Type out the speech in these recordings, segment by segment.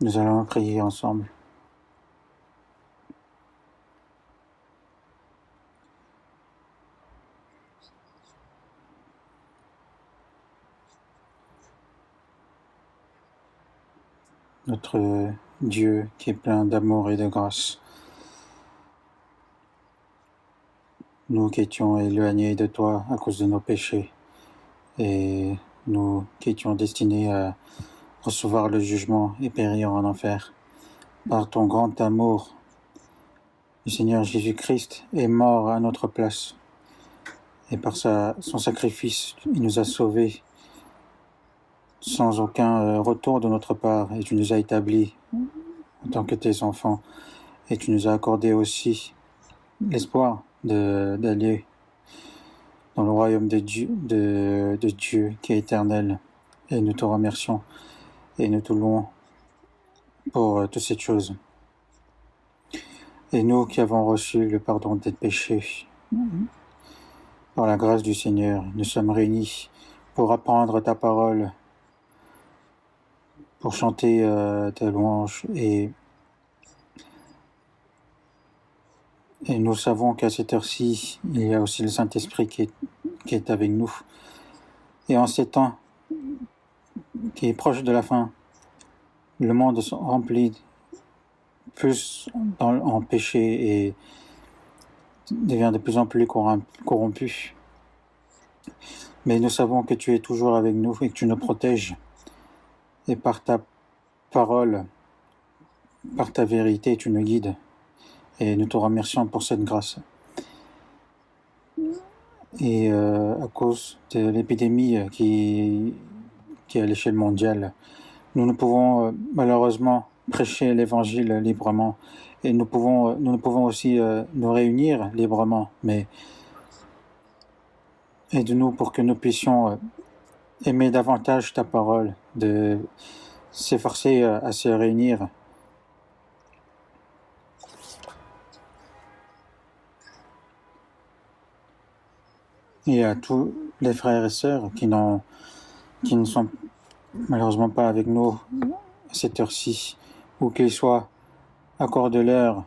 Nous allons prier ensemble. Notre Dieu qui est plein d'amour et de grâce, nous qui étions éloignés de toi à cause de nos péchés, et nous qui étions destinés à recevoir le jugement et périr en enfer, par ton grand amour, le Seigneur Jésus-Christ est mort à notre place, et par son sacrifice, il nous a sauvés sans aucun retour de notre part, et tu nous as établis en tant que tes enfants, et tu nous as accordé aussi l'espoir d'aller dans le royaume de Dieu qui est éternel. Et nous te remercions et nous te louons pour toutes ces choses. Et nous qui avons reçu le pardon des péchés, par la grâce du Seigneur, nous sommes réunis pour apprendre ta parole, pour chanter tes louanges, et nous savons qu'à cette heure-ci, il y a aussi le Saint-Esprit qui est avec nous. Et en ces temps qui est proche de la fin, le monde est rempli plus en péché et devient de plus en plus corrompu. Mais nous savons que tu es toujours avec nous et que tu nous protèges. Et par ta parole, par ta vérité, tu nous guides. Et nous te remercions pour cette grâce. Et à cause de l'épidémie qui est à l'échelle mondiale, nous ne pouvons malheureusement prêcher l'évangile librement. Et nous ne pouvons aussi nous réunir librement. Mais aide-nous pour que nous puissions aimer davantage ta parole, de s'efforcer à se réunir. Et à tous les frères et sœurs qui ne sont malheureusement pas avec nous à cette heure-ci, ou qu'ils soient, accorde-leur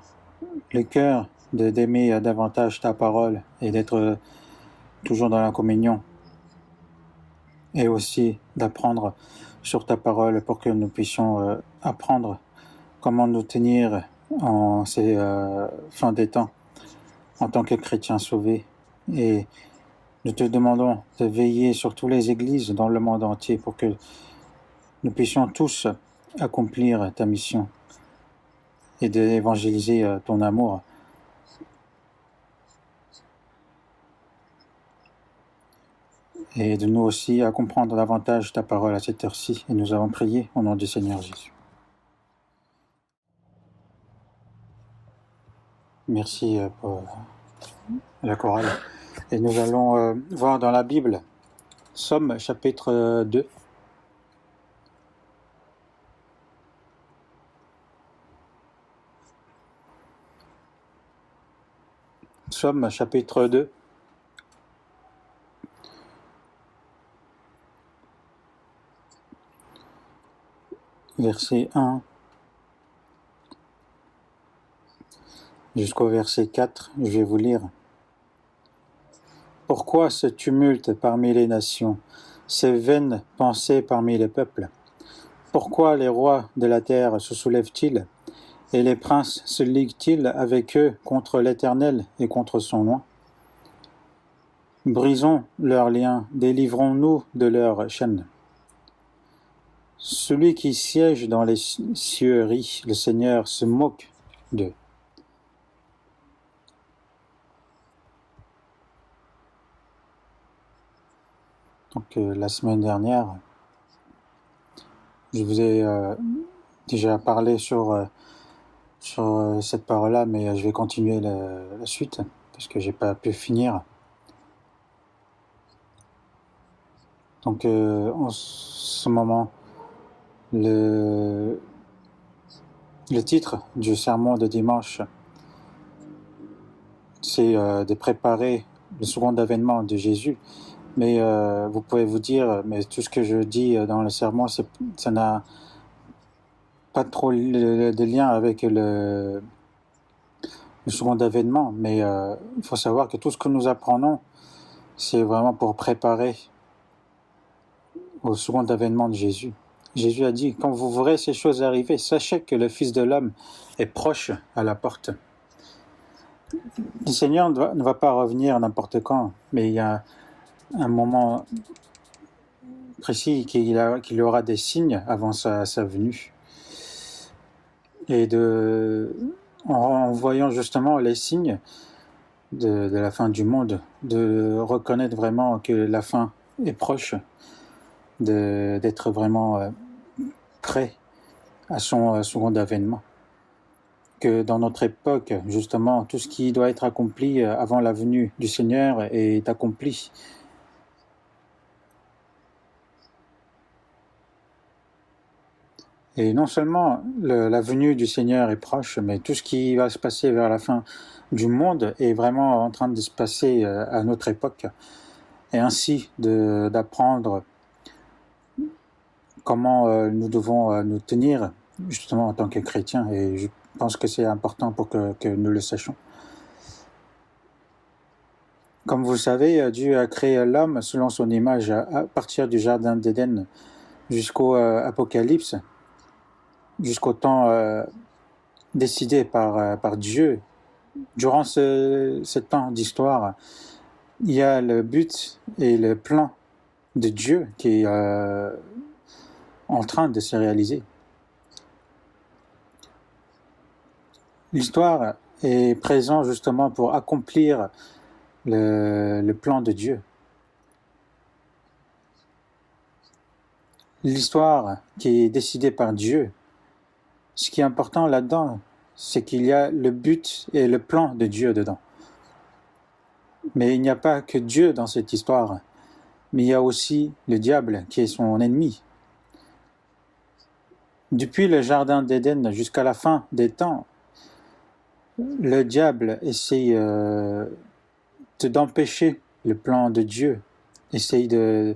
le cœur d'aimer davantage ta parole et d'être toujours dans la communion, et aussi d'apprendre sur ta parole pour que nous puissions apprendre comment nous tenir en ces fins des temps en tant que chrétiens sauvés. Et nous te demandons de veiller sur toutes les églises dans le monde entier pour que nous puissions tous accomplir ta mission et d'évangéliser ton amour. Et de nous aussi à comprendre davantage ta parole à cette heure-ci. Et nous avons prié au nom du Seigneur Jésus. Merci pour la chorale. Et nous allons voir dans la Bible, Somme chapitre 2. Somme chapitre 2. Verset 1 jusqu'au verset 4, je vais vous lire. Pourquoi ce tumulte parmi les nations, ces vaines pensées parmi les peuples? Pourquoi les rois de la terre se soulèvent-ils, et les princes se liguent-ils avec eux contre l'Éternel et contre son nom? Brisons leurs liens, délivrons-nous de leurs chaînes. Celui qui siège dans les cieux rit, le Seigneur se moque d'eux. Donc la semaine dernière, je vous ai déjà parlé sur cette parole-là, mais je vais continuer la suite, parce que j'ai pas pu finir. Donc en ce moment, le titre du sermon de dimanche, c'est de préparer le second avènement de Jésus. Mais vous pouvez vous dire, mais tout ce que je dis dans le sermon, ça n'a pas trop de lien avec le second avènement, mais il faut savoir que tout ce que nous apprenons, c'est vraiment pour préparer au second avènement de Jésus. Jésus a dit, quand vous verrez ces choses arriver, sachez que le Fils de l'homme est proche à la porte. Le Seigneur ne va pas revenir n'importe quand, mais il y a un moment précis qu'il aura des signes avant sa venue. Et en voyant justement les signes de la fin du monde, de reconnaître vraiment que la fin est proche, d'être vraiment prêt à son second avènement. Que dans notre époque, justement, tout ce qui doit être accompli avant la venue du Seigneur est accompli. Et non seulement la venue du Seigneur est proche, mais tout ce qui va se passer vers la fin du monde est vraiment en train de se passer à notre époque. Et ainsi d'apprendre comment nous devons nous tenir justement en tant que chrétiens. Et je pense que c'est important pour que nous le sachions. Comme vous le savez, Dieu a créé l'homme selon son image à partir du jardin d'Éden jusqu'au Apocalypse, jusqu'au temps décidé par Dieu. Durant ce temps d'histoire, il y a le but et le plan de Dieu qui est en train de se réaliser. L'histoire est présente justement pour accomplir le plan de Dieu. L'histoire qui est décidée par Dieu, ce qui est important là-dedans, c'est qu'il y a le but et le plan de Dieu dedans. Mais il n'y a pas que Dieu dans cette histoire, mais il y a aussi le diable qui est son ennemi. Depuis le jardin d'Éden jusqu'à la fin des temps, le diable essaye d'empêcher le plan de Dieu, essaye de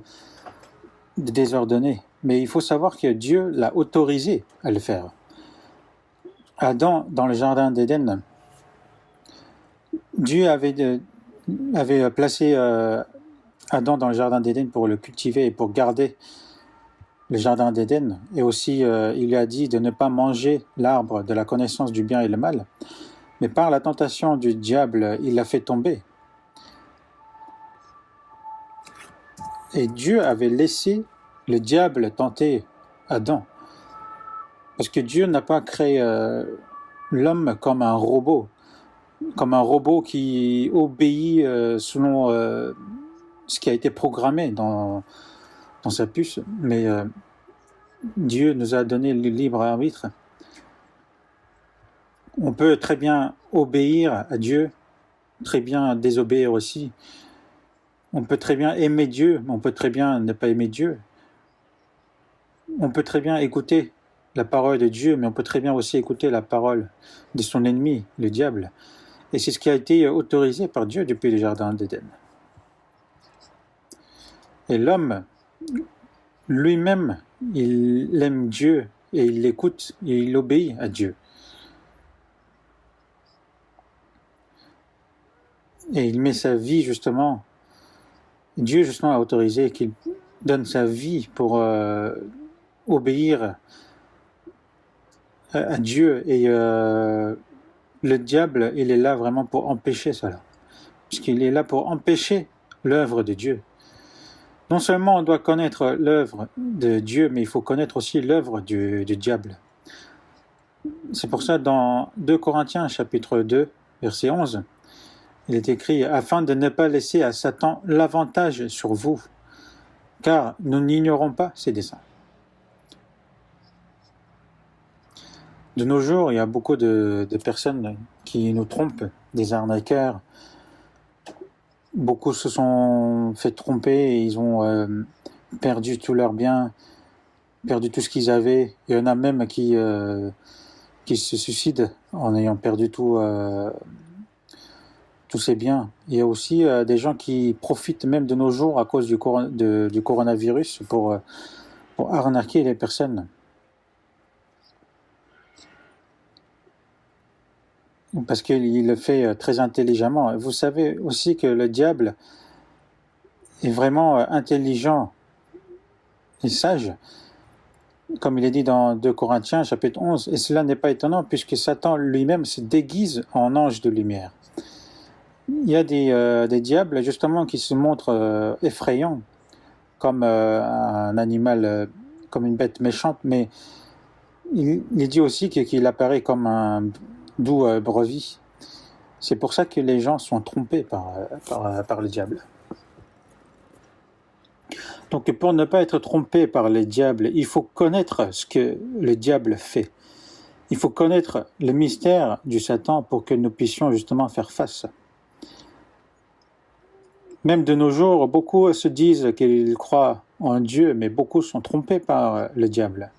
désordonner. Mais il faut savoir que Dieu l'a autorisé à le faire. Adam, dans le jardin d'Éden, Dieu avait placé Adam dans le jardin d'Éden pour le cultiver et pour garder le jardin d'Éden. Et aussi, il lui a dit de ne pas manger l'arbre de la connaissance du bien et le mal. Mais par la tentation du diable, il l'a fait tomber. Et Dieu avait laissé le diable tenter Adam. Parce que Dieu n'a pas créé l'homme comme un robot qui obéit selon ce qui a été programmé dans sa puce. Mais Dieu nous a donné le libre arbitre. On peut très bien obéir à Dieu, très bien désobéir aussi. On peut très bien aimer Dieu, mais on peut très bien ne pas aimer Dieu. On peut très bien écouter la parole de Dieu, mais on peut très bien aussi écouter la parole de son ennemi, le diable. Et c'est ce qui a été autorisé par Dieu depuis le jardin d'Éden. Et l'homme, lui-même, il aime Dieu et il l'écoute et il obéit à Dieu. Et il met sa vie justement, Dieu justement a autorisé qu'il donne sa vie pour obéir à Dieu. Et le diable, il est là vraiment pour empêcher cela. Puisqu'il est là pour empêcher l'œuvre de Dieu. Non seulement on doit connaître l'œuvre de Dieu, mais il faut connaître aussi l'œuvre du diable. C'est pour ça dans 2 Corinthiens chapitre 2, verset 11, il est écrit « Afin de ne pas laisser à Satan l'avantage sur vous, car nous n'ignorons pas ses desseins. » De nos jours, il y a beaucoup de personnes qui nous trompent, des arnaqueurs. Beaucoup se sont fait tromper et ils ont perdu tous leurs biens, perdu tout ce qu'ils avaient. Il y en a même qui se suicident en ayant perdu tous ces biens. Il y a aussi des gens qui profitent même de nos jours à cause du coronavirus pour arnaquer les personnes. parce qu'il le fait très intelligemment. Vous savez aussi que le diable est vraiment intelligent et sage, comme il est dit dans 2 Corinthiens chapitre 11, et cela n'est pas étonnant puisque Satan lui-même se déguise en ange de lumière. Il y a des diables justement qui se montrent effrayants, comme un animal, comme une bête méchante, mais il dit aussi qu'il apparaît comme un doux brebis. C'est pour ça que les gens sont trompés par le diable. Donc pour ne pas être trompé par les diables, il faut connaître ce que le diable fait. Il faut connaître le mystère du Satan pour que nous puissions justement faire face. Même de nos jours, beaucoup se disent qu'ils croient en Dieu, mais beaucoup sont trompés par le diable.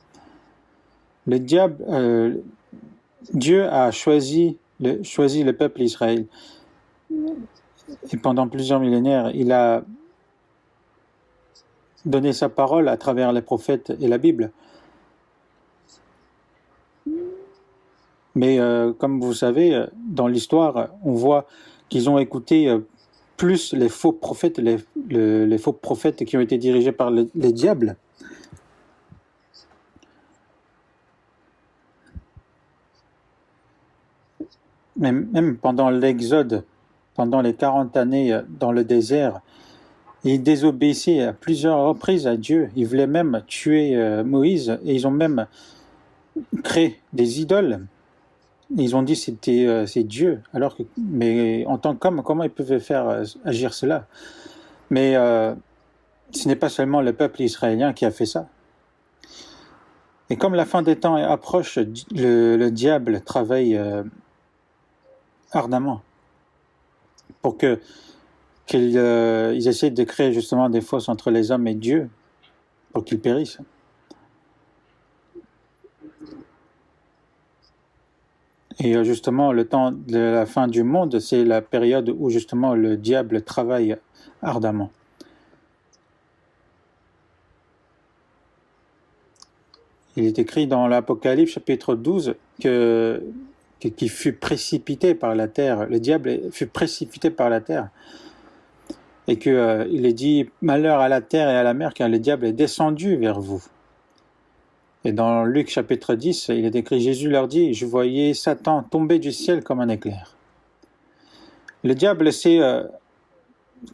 Le diable, Dieu a choisi le peuple Israël. Et pendant plusieurs millénaires, il a donné sa parole à travers les prophètes et la Bible. Mais comme vous savez, dans l'histoire, on voit qu'ils ont écouté plus les faux prophètes, les faux prophètes qui ont été dirigés par les diables. Même pendant l'Exode, pendant les 40 années dans le désert, ils désobéissaient à plusieurs reprises à Dieu. Ils voulaient même tuer Moïse et ils ont même créé des idoles. Ils ont dit que c'est Dieu. Mais en tant qu'homme, comment ils pouvaient faire agir cela? Mais ce n'est pas seulement le peuple israélien qui a fait ça. Et comme la fin des temps approche, le diable travaille ardemment pour qu'ils essaient de créer justement des fausses entre les hommes et Dieu pour qu'ils périssent. Et justement, le temps de la fin du monde, c'est la période où justement le diable travaille ardemment. Il est écrit dans l'Apocalypse chapitre 12 qu'il fut précipité par la terre, le diable fut précipité par la terre, et qu'il est dit « Malheur à la terre et à la mer, car le diable est descendu vers vous ». Et dans Luc chapitre 10, il est écrit « Jésus leur dit, je voyais Satan tomber du ciel comme un éclair ». Le diable sait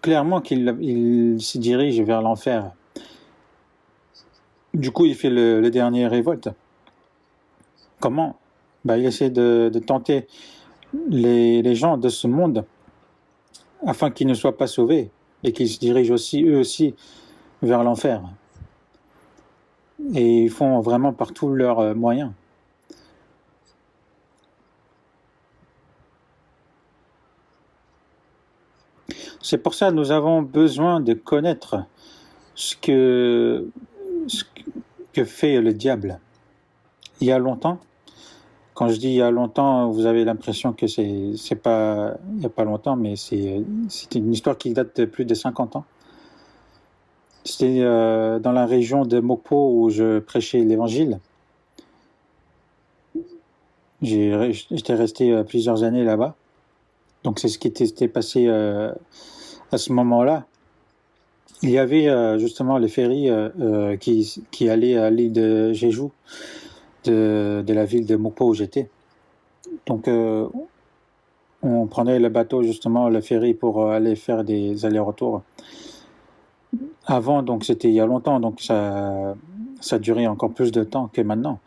clairement qu'il se dirige vers l'enfer. Du coup, il fait le dernier révolte. Comment? Il essaie de tenter les gens de ce monde afin qu'ils ne soient pas sauvés et qu'ils se dirigent aussi, eux aussi, vers l'enfer. Et ils font vraiment par tous leurs moyens. C'est pour ça que nous avons besoin de connaître ce que fait le diable. Il y a longtemps, quand je dis il y a longtemps, vous avez l'impression que c'est pas il n'y a pas longtemps, mais c'est une histoire qui date de plus de 50 ans. C'était dans la région de Mokpo où je prêchais l'évangile. J'étais resté plusieurs années là-bas. Donc c'est ce qui était passé à ce moment-là. Il y avait justement les ferries qui allaient à l'île de Jeju, de la ville de Mokpo où j'étais. Donc on prenait le bateau, justement, le ferry pour aller faire des allers-retours. Avant, donc c'était il y a longtemps, donc ça durait encore plus de temps que maintenant.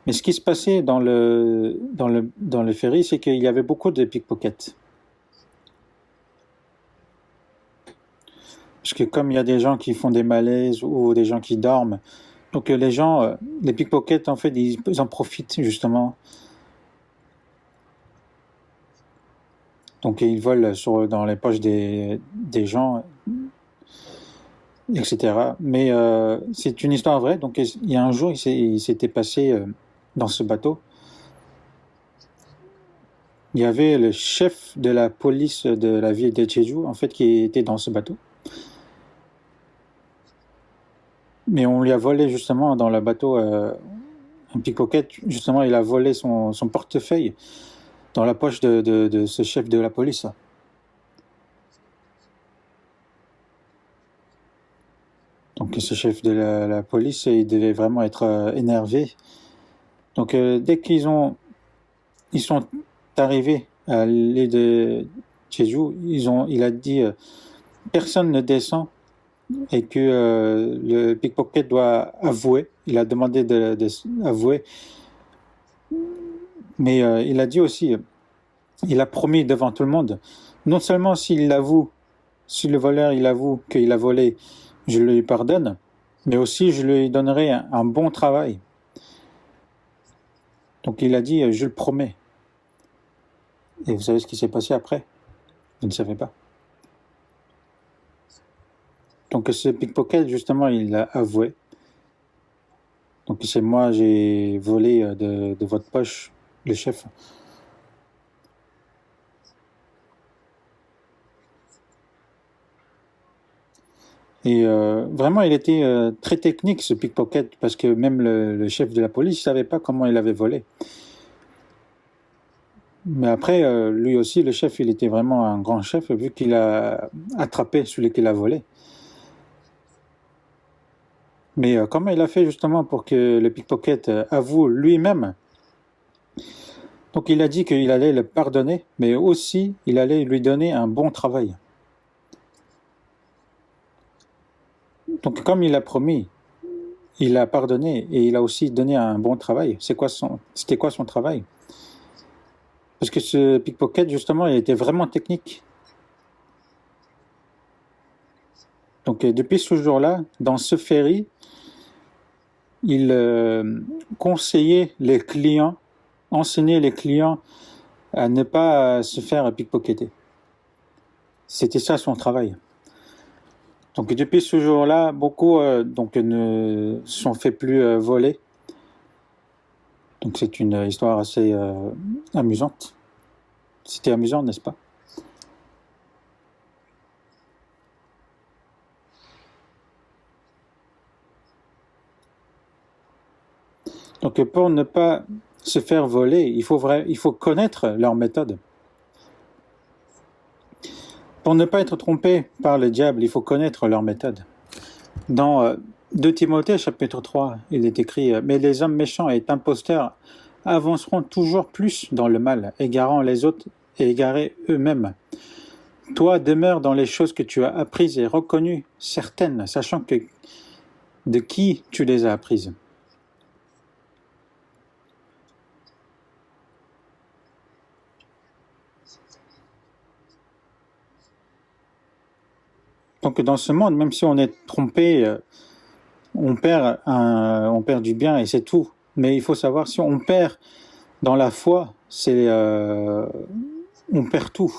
Mais ce qui se passait dans le ferry, c'est qu'il y avait beaucoup de pickpockets. Parce que comme il y a des gens qui font des malaises ou des gens qui dorment, donc les gens, les pickpockets, en fait, ils en profitent justement. Donc ils volent dans les poches des gens, etc. Mais c'est une histoire vraie. Donc il y a un jour, il s'était passé dans ce bateau. Il y avait le chef de la police de la ville de Jeju, en fait, qui était dans ce bateau. Mais on lui a volé justement dans le bateau un pickpocket. Justement, il a volé son portefeuille dans la poche de ce chef de la police. Donc ce chef de la police, il devait vraiment être énervé. Donc dès ils sont arrivés à l'île de Jeju, il a dit personne ne descend et que le pickpocket doit avouer. Il a demandé d'avouer, mais il a dit aussi, il a promis devant tout le monde, non seulement s'il avoue, si le voleur il avoue qu'il a volé, je lui pardonne, mais aussi je lui donnerai un bon travail. Donc il a dit, je le promets. Et vous savez ce qui s'est passé après? Vous ne savez pas. Donc ce pickpocket, justement, il a avoué. Donc c'est moi, j'ai volé de votre poche, le chef. Et vraiment, il était très technique, ce pickpocket, parce que même le chef de la police ne savait pas comment il avait volé. Mais après, lui aussi, le chef, il était vraiment un grand chef, vu qu'il a attrapé celui qui l'a volé. Mais comment il a fait justement pour que le pickpocket avoue lui-même? Donc il a dit qu'il allait le pardonner, mais aussi il allait lui donner un bon travail. Donc comme il a promis, il a pardonné et il a aussi donné un bon travail. C'était quoi son travail? Parce que ce pickpocket, justement, il était vraiment technique. Donc depuis ce jour-là, dans ce ferry, il conseillait les clients, enseignait les clients à ne pas se faire pickpocketer. C'était ça son travail. Donc depuis ce jour-là, beaucoup ne se sont fait plus voler. Donc c'est une histoire assez amusante. C'était amusant, n'est-ce pas? Donc pour ne pas se faire voler, il faut connaître leur méthode. Pour ne pas être trompé par le diable, il faut connaître leur méthode. Dans 2 Timothée chapitre 3, il est écrit « Mais les hommes méchants et imposteurs avanceront toujours plus dans le mal, égarant les autres et égarés eux-mêmes. Toi, demeure dans les choses que tu as apprises et reconnues, certaines, sachant que de qui tu les as apprises. » Donc dans ce monde, même si on est trompé, on perd du bien et c'est tout. Mais il faut savoir, si on perd dans la foi, on perd tout.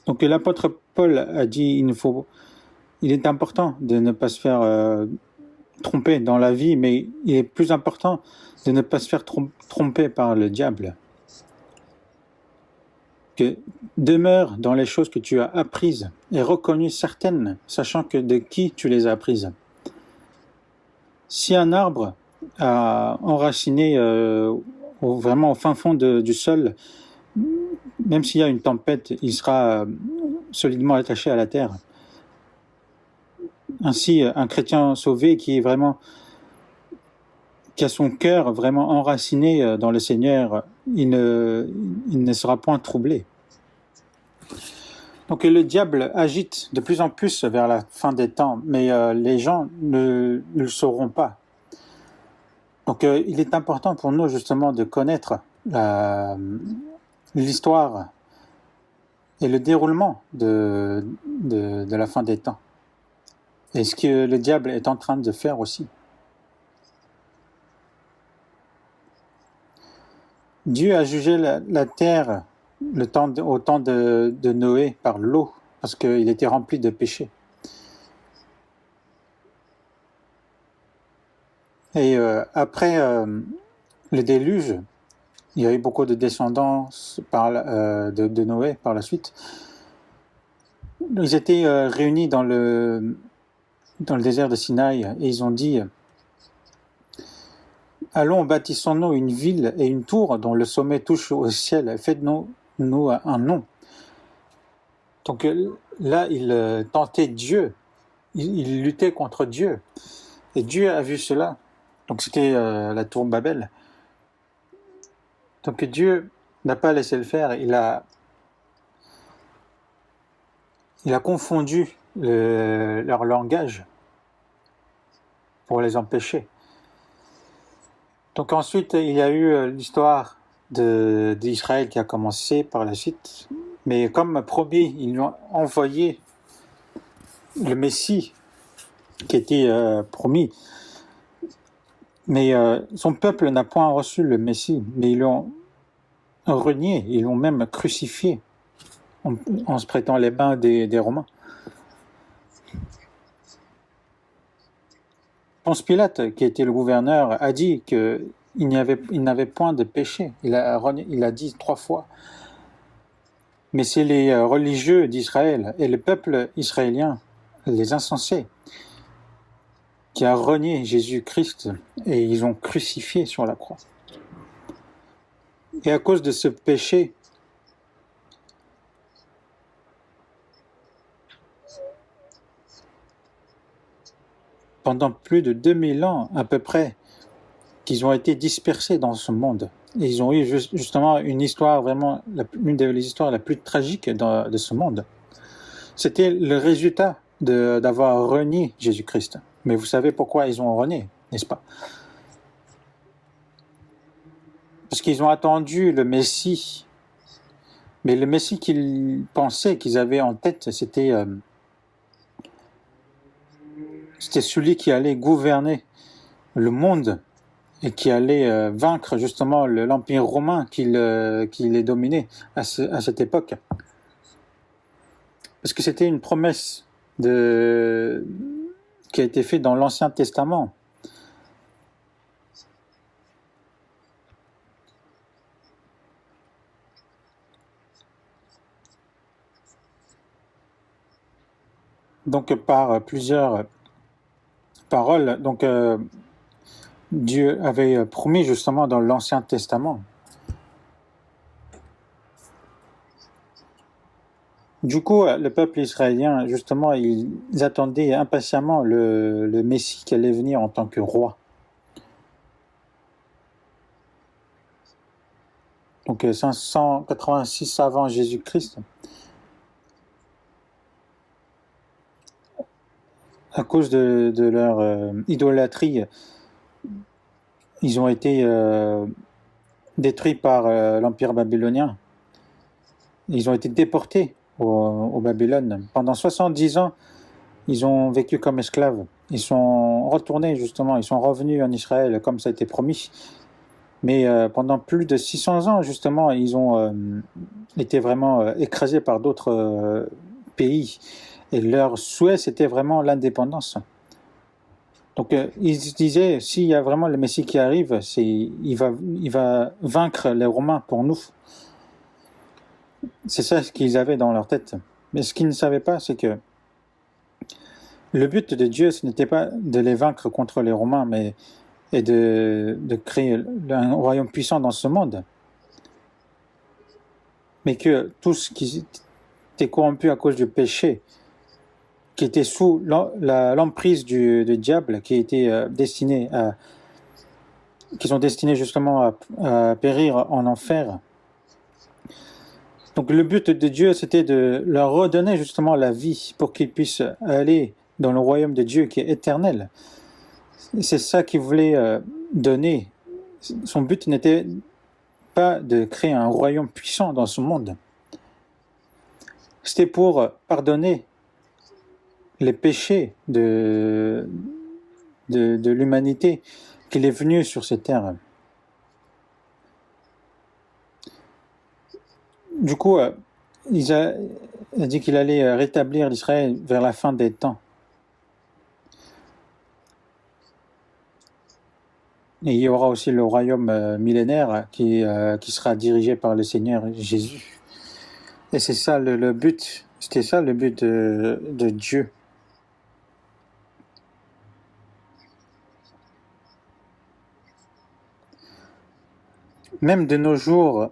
Donc l'apôtre Paul a dit, il est important de ne pas se faire tromper dans la vie, mais il est plus important de ne pas se faire tromper par le diable. Que demeure dans les choses que tu as apprises et reconnues certaines, sachant que de qui tu les as apprises. Si un arbre a enraciné vraiment au fin fond du sol, même s'il y a une tempête, il sera solidement attaché à la terre. Ainsi, un chrétien sauvé qui a son cœur vraiment enraciné dans le Seigneur, il ne sera point troublé. Donc le diable agite de plus en plus vers la fin des temps, mais les gens ne le sauront pas. Donc il est important pour nous justement de connaître l'histoire et le déroulement de la fin des temps. Et ce que le diable est en train de faire aussi. Dieu a jugé la terre au temps de Noé par l'eau, parce qu'il était rempli de péchés. Et après le déluge, il y a eu beaucoup de descendants de Noé par la suite. Ils étaient réunis dans le désert de Sinaï et ils ont dit allons, bâtissons-nous une ville et une tour dont le sommet touche au ciel. Faites-nous un nom. Donc là, il tentait Dieu. Il luttait contre Dieu. Et Dieu a vu cela. Donc c'était la tour Babel. Donc Dieu n'a pas laissé le faire. Il a confondu leur langage pour les empêcher. Donc ensuite, il y a eu l'histoire d'Israël qui a commencé par la suite. Mais comme promis, ils lui ont envoyé le Messie qui était promis. Mais son peuple n'a point reçu le Messie, mais ils l'ont renié, ils l'ont même crucifié en se prêtant les mains des Romains. Ponce Pilate, qui était le gouverneur, a dit qu'il n'avait point de péché. Il a dit 3 fois. Mais c'est les religieux d'Israël et le peuple israélien, les insensés, qui a renié Jésus-Christ et ils ont crucifié sur la croix. Et à cause de ce péché, pendant plus de 2000 ans à peu près, qu'ils ont été dispersés dans ce monde. Et ils ont eu justement une histoire vraiment, une des histoires la plus tragique de ce monde. C'était le résultat d'avoir renié Jésus-Christ. Mais vous savez pourquoi ils ont renié, n'est-ce pas? Parce qu'ils ont attendu le Messie. Mais le Messie qu'ils pensaient, qu'ils avaient en tête, c'était celui qui allait gouverner le monde et qui allait vaincre justement l'Empire romain qui les dominait à cette époque. Parce que c'était une promesse qui a été faite dans l'Ancien Testament. Donc par plusieurs paroles, donc Dieu avait promis justement dans l'Ancien Testament. Du coup, le peuple israélien, justement, ils attendaient impatiemment le Messie qui allait venir en tant que roi. Donc 586 avant Jésus-Christ. À cause de leur idolâtrie, ils ont été détruits par l'Empire babylonien. Ils ont été déportés au Babylone. Pendant 70 ans, ils ont vécu comme esclaves. Ils sont retournés justement, ils sont revenus en Israël comme ça a été promis. Mais pendant plus de 600 ans, justement, ils ont été vraiment écrasés par d'autres pays. Et leur souhait, c'était vraiment l'indépendance. Donc ils se disaient, s'il y a vraiment le Messie qui arrive, il va vaincre les Romains pour nous. C'est ça ce qu'ils avaient dans leur tête. Mais ce qu'ils ne savaient pas, c'est que le but de Dieu, ce n'était pas de les vaincre contre les Romains, mais de créer un royaume puissant dans ce monde. Mais que tout ce qui était corrompu à cause du péché, qui était sous l'emprise du diable, qui était qui sont destinés justement à périr en enfer. Donc le but de Dieu, c'était de leur redonner justement la vie pour qu'ils puissent aller dans le royaume de Dieu qui est éternel. C'est ça qu'il voulait donner. Son but n'était pas de créer un royaume puissant dans ce monde. C'était pour pardonner les péchés de l'humanité qu'il est venu sur cette terre. Du coup, il a dit qu'il allait rétablir l'Israël vers la fin des temps. Et il y aura aussi le royaume millénaire qui sera dirigé par le Seigneur Jésus. Et c'est ça le but, c'était ça le but de Dieu. Même de nos jours,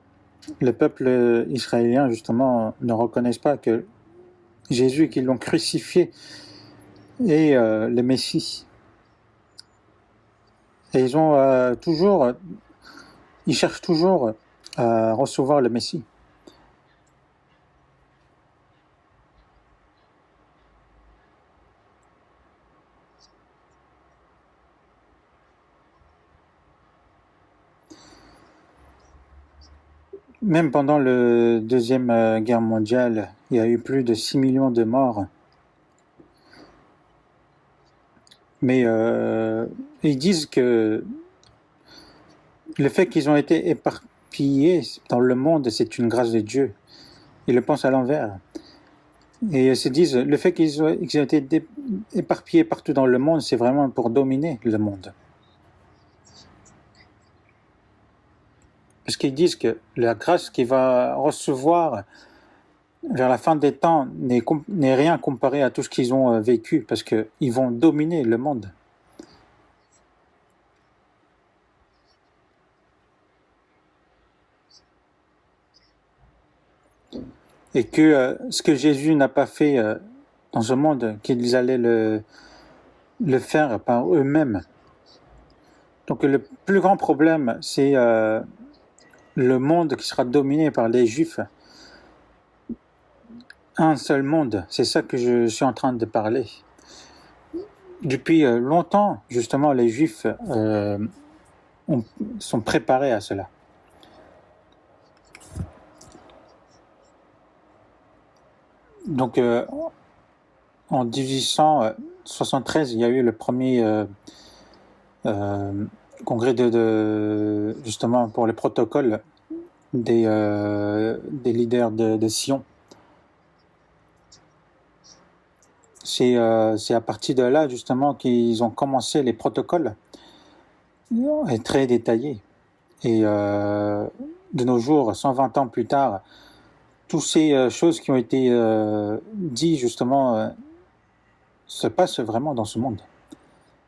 le peuple israélien, justement, ne reconnaissent pas que Jésus, qu'ils l'ont crucifié, est le Messie. Et ils cherchent toujours à recevoir le Messie. Même pendant la Deuxième Guerre mondiale, il y a eu plus de 6 millions de morts. Mais ils disent que le fait qu'ils ont été éparpillés dans le monde, c'est une grâce de Dieu. Ils le pensent à l'envers. Et ils se disent, le fait qu'ils ont été éparpillés partout dans le monde, c'est vraiment pour dominer le monde. Parce qu'ils disent que la grâce qu'il va recevoir vers la fin des temps n'est rien comparé à tout ce qu'ils ont vécu, parce qu'ils vont dominer le monde. Et que ce que Jésus n'a pas fait dans ce monde, qu'ils allaient le faire par eux-mêmes. Donc le plus grand problème, c'est le monde qui sera dominé par les Juifs. Un seul monde, c'est ça que je suis en train de parler. Depuis longtemps, justement, les Juifs sont préparés à cela. Donc en 1873, il y a eu le premier congrès justement pour les protocoles des leaders de Sion. C'est à partir de là, justement, qu'ils ont commencé les protocoles, et très détaillés. Et de nos jours, 120 ans plus tard, toutes ces choses qui ont été dites, justement, se passent vraiment dans ce monde.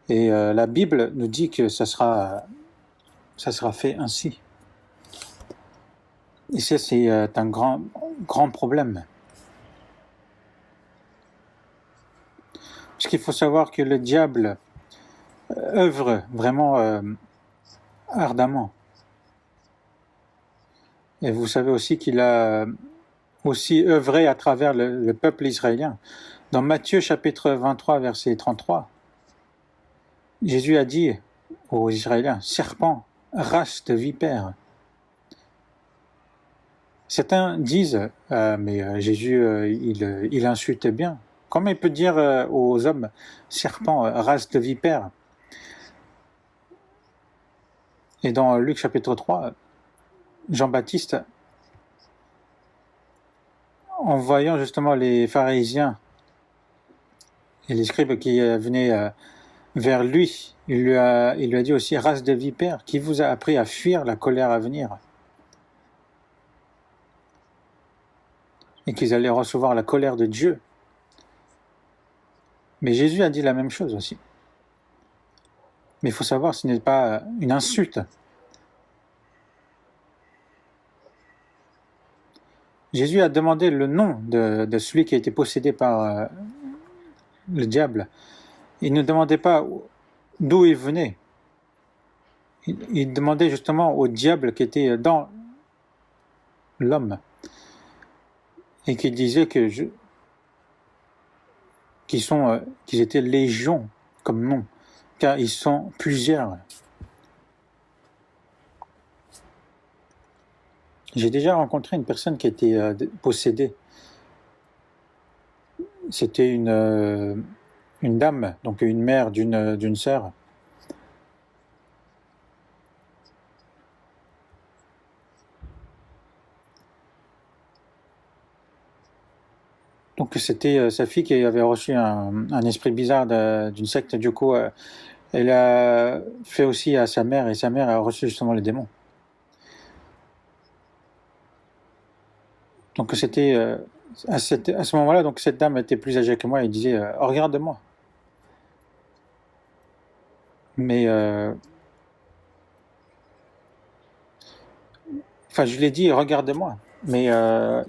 Et la Bible nous dit que ça sera fait ainsi. Et ça, c'est un grand problème. Parce qu'il faut savoir que le diable œuvre vraiment ardemment. Et vous savez aussi qu'il a aussi œuvré à travers le peuple israélien. Dans Matthieu chapitre 23, verset 33, Jésus a dit aux Israéliens, « Serpent, race de vipère ». Certains disent, mais Jésus, il insulte bien. Comment il peut dire aux hommes, serpent, race de vipère? Et dans Luc chapitre 3, Jean-Baptiste, en voyant justement les pharisiens et les scribes qui venaient vers lui, il lui a dit aussi, race de vipère, qui vous a appris à fuir la colère à venir? Et qu'ils allaient recevoir la colère de Dieu. Mais Jésus a dit la même chose aussi. Mais il faut savoir, ce n'est pas une insulte. Jésus a demandé le nom de celui qui a été possédé par le diable. Il ne demandait pas d'où il venait. Il demandait justement au diable qui était dans l'homme et qui disait qu'ils étaient légions comme nom, car ils sont plusieurs. J'ai déjà rencontré une personne qui était possédée. C'était une dame, donc une mère d'une sœur. Donc c'était sa fille qui avait reçu un esprit bizarre d'une secte. Du coup, elle a fait aussi à sa mère, et sa mère a reçu justement les démons. Donc c'était à ce moment-là, donc cette dame était plus âgée que moi et disait oh, regarde-moi. Mais Enfin, je lui ai dit, regarde-moi. Mais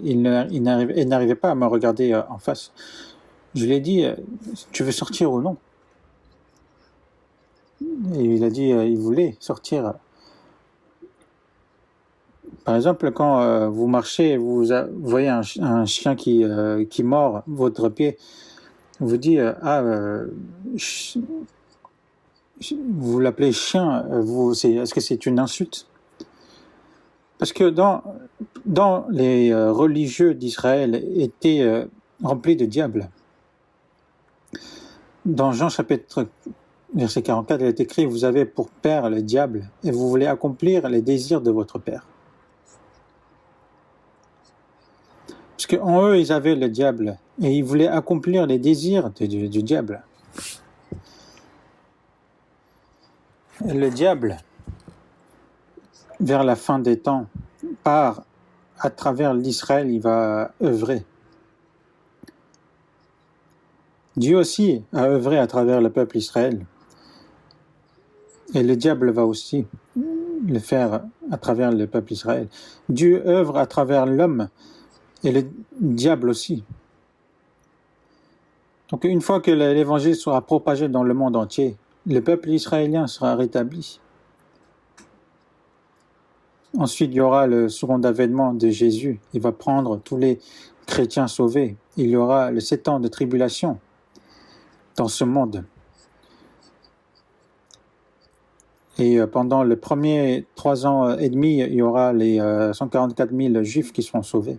il n'arrivait pas à me regarder en face. Je lui ai dit, tu veux sortir ou non? Et il a dit, il voulait sortir. Par exemple, quand vous marchez, vous voyez un chien qui mord votre pied, vous dites, vous l'appelez chien, est-ce que c'est une insulte? Parce que dans les religieux d'Israël étaient remplis de diables. Dans Jean chapitre verset 44, il est écrit, vous avez pour père le diable et vous voulez accomplir les désirs de votre père. Parce qu'en eux, ils avaient le diable et ils voulaient accomplir les désirs du diable. Et le diable, vers la fin des temps, part à travers l'Israël, il va œuvrer. Dieu aussi a œuvré à travers le peuple Israël. Et le diable va aussi le faire à travers le peuple Israël. Dieu œuvre à travers l'homme et le diable aussi. Donc une fois que l'évangile sera propagé dans le monde entier, le peuple israélien sera rétabli. Ensuite, il y aura le second avènement de Jésus. Il va prendre tous les chrétiens sauvés. Il y aura les 7 ans de tribulation dans ce monde. Et pendant les premiers 3 ans et demi, il y aura les 144 000 juifs qui seront sauvés.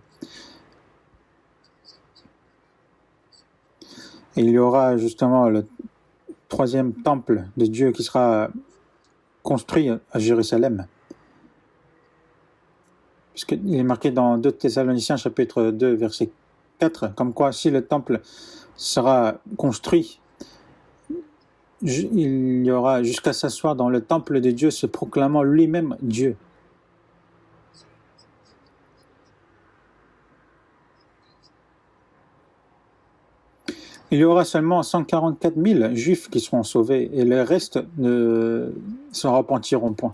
Et il y aura justement le 3e temple de Dieu qui sera construit à Jérusalem. Puisqu'il est marqué dans 2 Thessaloniciens chapitre 2 verset 4, comme quoi si le temple sera construit, il y aura jusqu'à s'asseoir dans le temple de Dieu se proclamant lui-même Dieu. Il y aura seulement 144 000 juifs qui seront sauvés et le reste ne se repentiront point.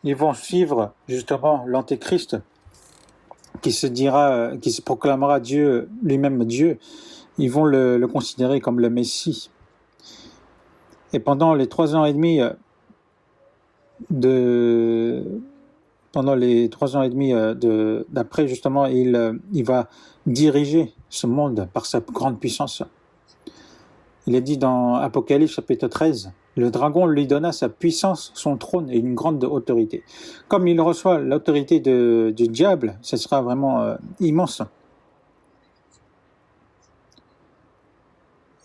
Ils vont suivre justement l'Antéchrist qui se proclamera Dieu, lui-même Dieu. Ils vont le considérer comme le Messie. Et pendant les 3 ans et demi d'après, justement, il va diriger ce monde par sa grande puissance. Il est dit dans Apocalypse chapitre 13, le dragon lui donna sa puissance, son trône et une grande autorité. Comme il reçoit l'autorité du diable, ce sera vraiment immense.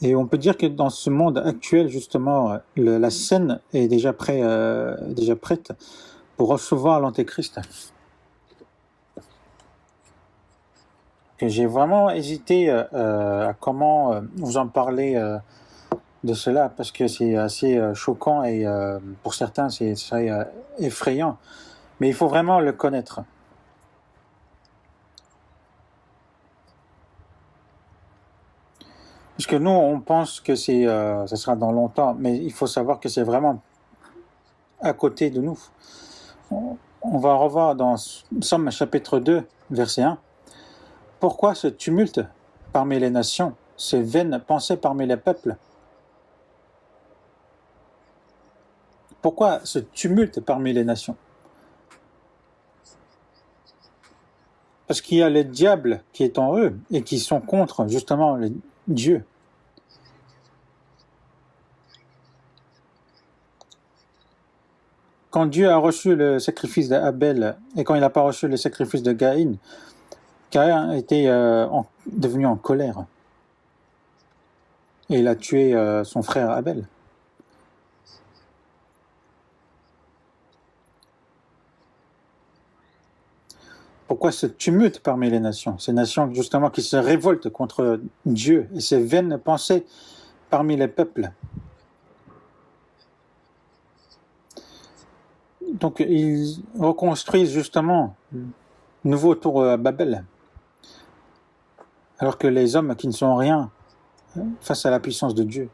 Et on peut dire que dans ce monde actuel, justement, la scène est déjà prête pour recevoir l'Antéchrist. Et j'ai vraiment hésité à comment vous en parler de cela, parce que c'est assez choquant et pour certains c'est effrayant. Mais il faut vraiment le connaître. Parce que nous, on pense que ça sera dans longtemps, mais il faut savoir que c'est vraiment à côté de nous. On va revoir dans Somme chapitre 2, verset 1. Pourquoi ce tumulte parmi les nations, ces vaines pensées parmi les peuples? Pourquoi ce tumulte parmi les nations? Parce qu'il y a le diable qui est en eux et qui sont contre justement Dieu. Quand Dieu a reçu le sacrifice d'Abel et quand il n'a pas reçu le sacrifice de Caïn, Caïn était devenu en colère. Et il a tué son frère Abel. Pourquoi ce tumulte parmi les nations? Ces nations justement qui se révoltent contre Dieu et ces vaines pensées parmi les peuples. Donc ils reconstruisent justement nouveau tour à Babel. Alors que les hommes qui ne sont rien face à la puissance de Dieu.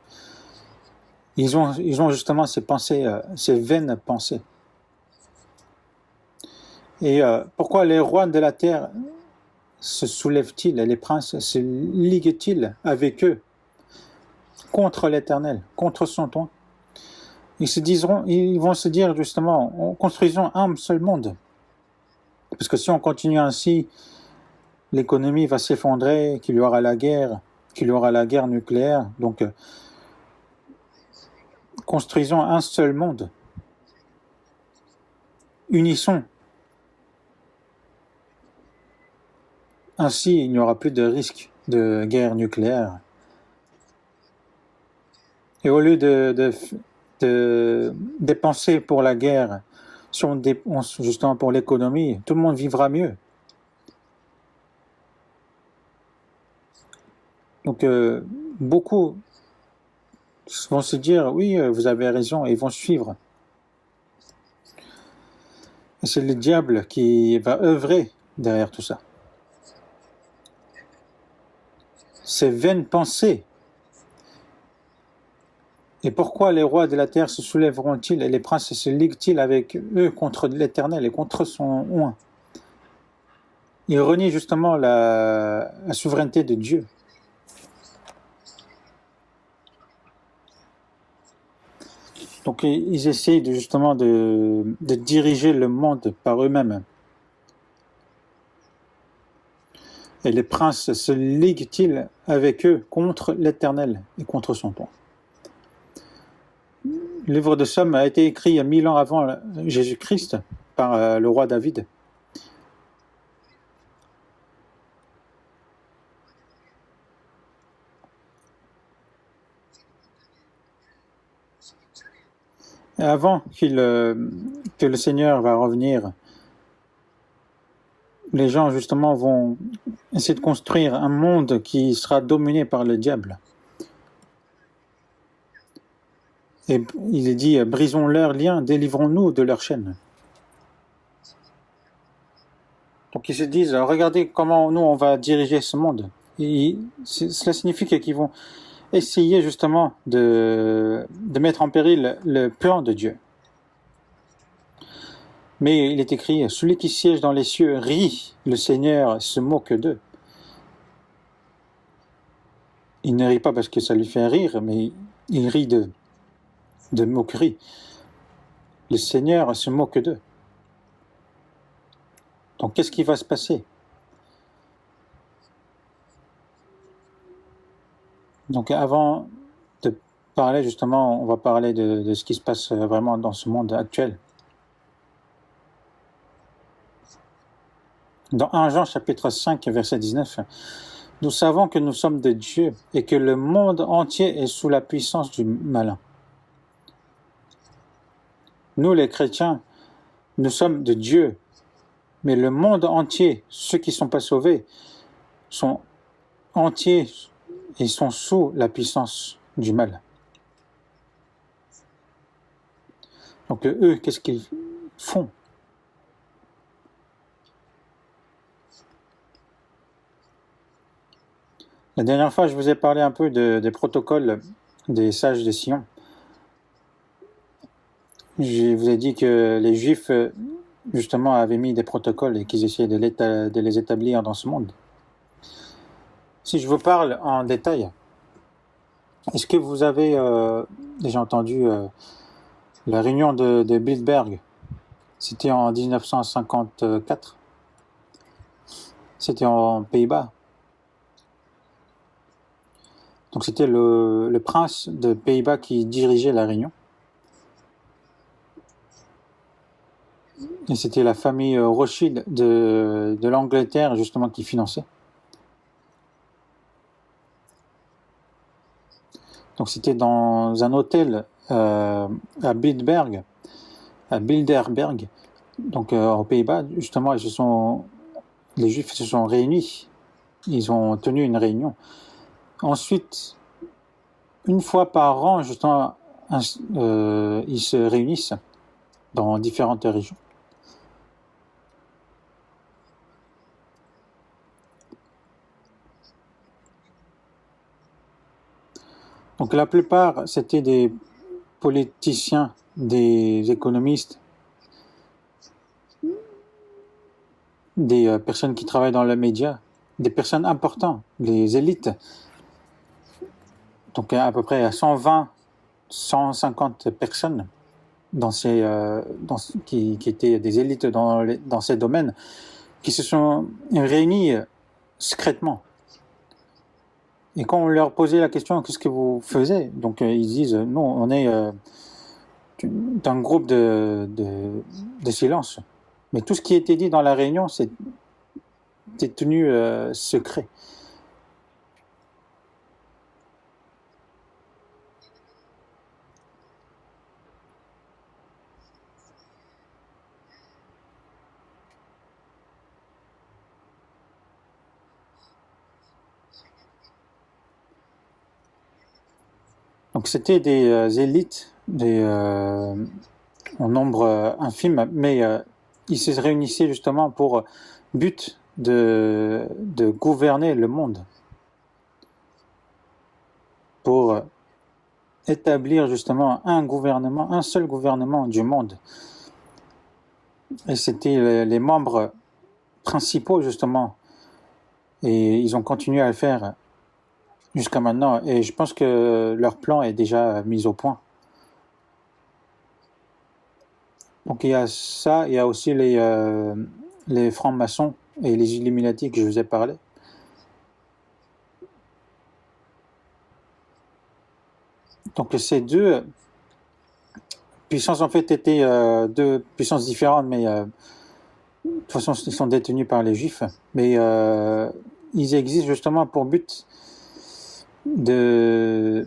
Ils ont justement ces pensées, ces vaines pensées. Et pourquoi les rois de la terre se soulèvent-ils, les princes se liguent-ils avec eux contre l'Éternel, contre son don? Ils vont se dire justement, construisons un seul monde. Parce que si on continue ainsi, l'économie va s'effondrer, qu'il y aura la guerre nucléaire. Donc, construisons un seul monde. Unissons. Ainsi, il n'y aura plus de risque de guerre nucléaire. Et au lieu de dépenser pour la guerre, si on dépense justement pour l'économie, tout le monde vivra mieux. Donc, beaucoup vont se dire, oui, vous avez raison, et ils vont suivre. Et c'est le diable qui va œuvrer derrière tout ça. Ces vaines pensées. Et pourquoi les rois de la terre se soulèveront-ils et les princes se liguent-ils avec eux contre l'Éternel et contre son oint? Ils renient justement la souveraineté de Dieu. Donc ils essayent justement de diriger le monde par eux-mêmes. Et les princes se liguent-ils avec eux contre l'Éternel et contre son oint? Le livre de Somme a été écrit il y a 1000 ans avant Jésus-Christ par le roi David. Et avant que le Seigneur va revenir, les gens justement vont essayer de construire un monde qui sera dominé par le diable. Et il est dit, brisons leurs liens, délivrons-nous de leurs chaînes. Donc ils se disent, regardez comment nous on va diriger ce monde. Et cela signifie qu'ils vont essayer justement de mettre en péril le plan de Dieu. Mais il est écrit, celui qui siège dans les cieux rit, le Seigneur se moque d'eux. Il ne rit pas parce que ça lui fait rire, mais il rit de moquerie. Le Seigneur se moque d'eux. Donc qu'est-ce qui va se passer? Donc avant de parler justement, on va parler de ce qui se passe vraiment dans ce monde actuel. Dans 1 Jean chapitre 5 verset 19, nous savons que nous sommes de Dieu et que le monde entier est sous la puissance du malin. Nous les chrétiens, nous sommes de Dieu, mais le monde entier, ceux qui ne sont pas sauvés, sont entiers et sont sous la puissance du mal. Donc eux, qu'est-ce qu'ils font? La dernière fois, je vous ai parlé un peu des protocoles des sages de Sion. Je vous ai dit que les Juifs, justement, avaient mis des protocoles et qu'ils essayaient de les établir dans ce monde. Si je vous parle en détail, est-ce que vous avez déjà entendu la réunion de Bilderberg? C'était en 1954. C'était en Pays-Bas. Donc c'était le prince de Pays-Bas qui dirigeait la réunion. Et c'était la famille Rothschild de l'Angleterre, justement, qui finançait. Donc c'était dans un hôtel à Bilderberg, donc aux Pays-Bas, justement, les Juifs se sont réunis. Ils ont tenu une réunion. Ensuite, une fois par an, justement, ils se réunissent dans différentes régions. Donc la plupart, c'était des politiciens, des économistes, des personnes qui travaillent dans les médias, des personnes importantes, les élites. Donc à peu près 120, 150 personnes qui étaient des élites dans ces domaines, qui se sont réunis secrètement. Et quand on leur posait la question, qu'est-ce que vous faisiez? Donc ils disent, non, on est d'un groupe de silence. Mais tout ce qui était dit dans la réunion, c'était tenu secret. Donc c'était des élites, en nombre infime, mais ils se réunissaient justement pour but de gouverner le monde, pour établir justement un seul gouvernement du monde. Et c'était les membres principaux justement, et ils ont continué à le faire jusqu'à maintenant, et je pense que leur plan est déjà mis au point. Donc il y a ça, il y a aussi les francs-maçons et les Illuminati que je vous ai parlé. Donc ces deux puissances en fait étaient deux puissances différentes, mais de toute façon ils sont détenus par les Juifs, mais ils existent justement pour but de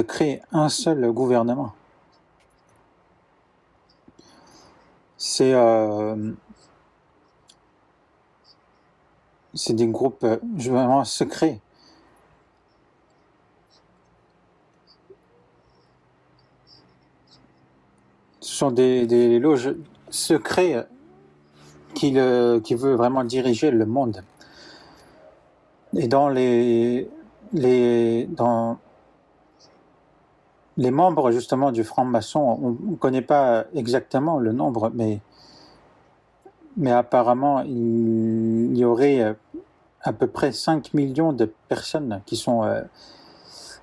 créer un seul gouvernement. C'est des groupes vraiment secrets. Ce sont des loges secrets qui veulent vraiment diriger le monde. Et dans les membres justement du franc-maçon, on ne connaît pas exactement le nombre, mais apparemment il y aurait à peu près 5 millions de personnes qui sont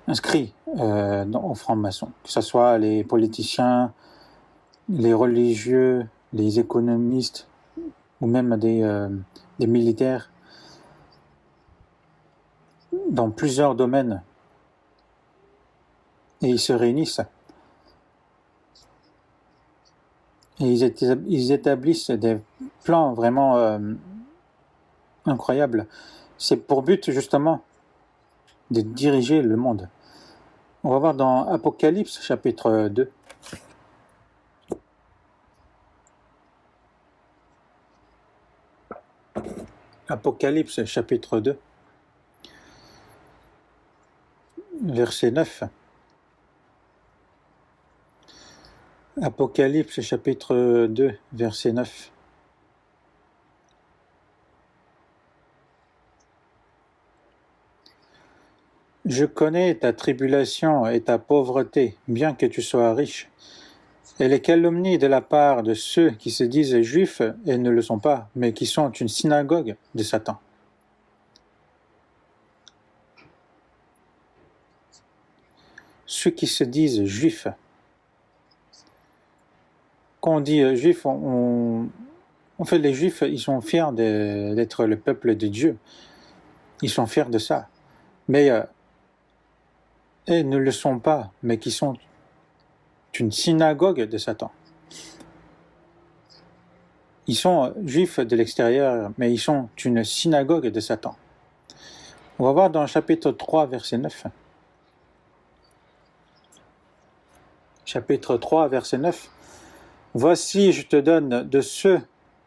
inscrits au franc-maçon, que ce soit les politiciens, les religieux, les économistes ou même des militaires dans plusieurs domaines. Et ils se réunissent. Et ils établissent des plans vraiment incroyables. C'est pour but justement de diriger le monde. On va voir dans Apocalypse chapitre 2. Apocalypse chapitre 2, verset 9. Apocalypse chapitre 2, verset 9. Je connais ta tribulation et ta pauvreté, bien que tu sois riche, et les calomnies de la part de ceux qui se disent juifs et ne le sont pas, mais qui sont une synagogue de Satan. Ceux qui se disent juifs. Quand on dit juifs, en fait, les juifs, ils sont fiers d'être le peuple de Dieu. Ils sont fiers de ça. Mais ils ne le sont pas, mais qui sont une synagogue de Satan. Ils sont juifs de l'extérieur, mais ils sont une synagogue de Satan. On va voir dans le chapitre 3, verset 9. Chapitre 3, verset 9. Voici, je te donne de ceux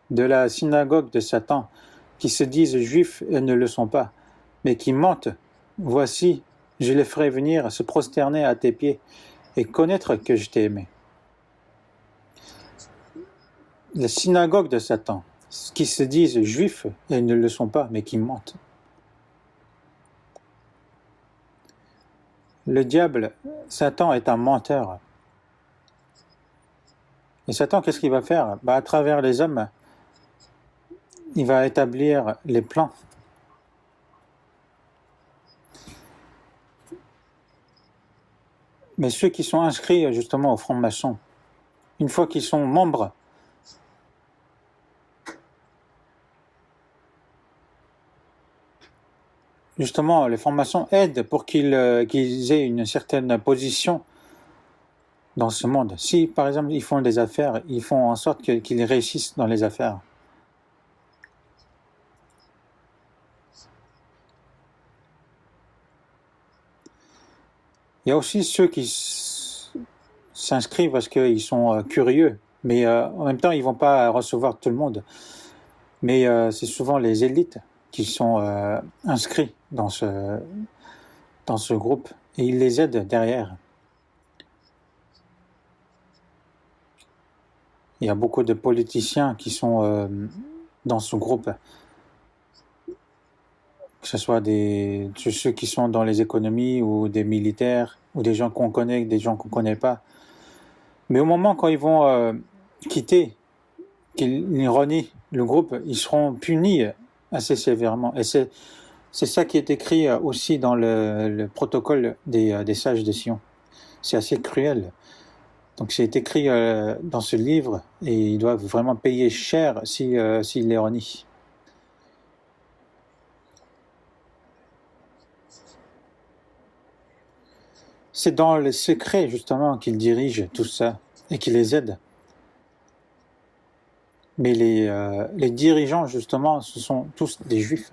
de la synagogue de Satan qui se disent juifs et ne le sont pas, mais qui mentent. Voici, je les ferai venir se prosterner à tes pieds et connaître que je t'ai aimé. La synagogue de Satan, qui se disent juifs et ne le sont pas, mais qui mentent. le diable, Satan est un menteur. Et Satan, qu'est-ce qu'il va faire? À travers les hommes, il va établir les plans. Mais ceux qui sont inscrits justement au franc-maçon, une fois qu'ils sont membres, justement, les francs-maçons aident pour qu'ils aient une certaine position dans ce monde. Si, par exemple, ils font des affaires, ils font en sorte qu'ils réussissent dans les affaires. Il y a aussi ceux qui s'inscrivent parce qu'ils sont curieux, mais en même temps, ils ne vont pas recevoir tout le monde. Mais c'est souvent les élites qui sont inscrits dans ce groupe, et ils les aident derrière. Il y a beaucoup de politiciens qui sont dans ce groupe, que ce soit ceux qui sont dans les économies ou des militaires ou des gens qu'on connaît, des gens qu'on ne connaît pas. Mais au moment quand ils vont quitter, qu'ils renient le groupe, ils seront punis assez sévèrement. Et c'est ça qui est écrit aussi dans le protocole des sages de Sion. C'est assez cruel. Donc c'est écrit dans ce livre et ils doivent vraiment payer cher s'ils les renient. C'est dans le secret justement qu'ils dirigent tout ça et qu'ils les aident. Mais les dirigeants justement, ce sont tous des juifs.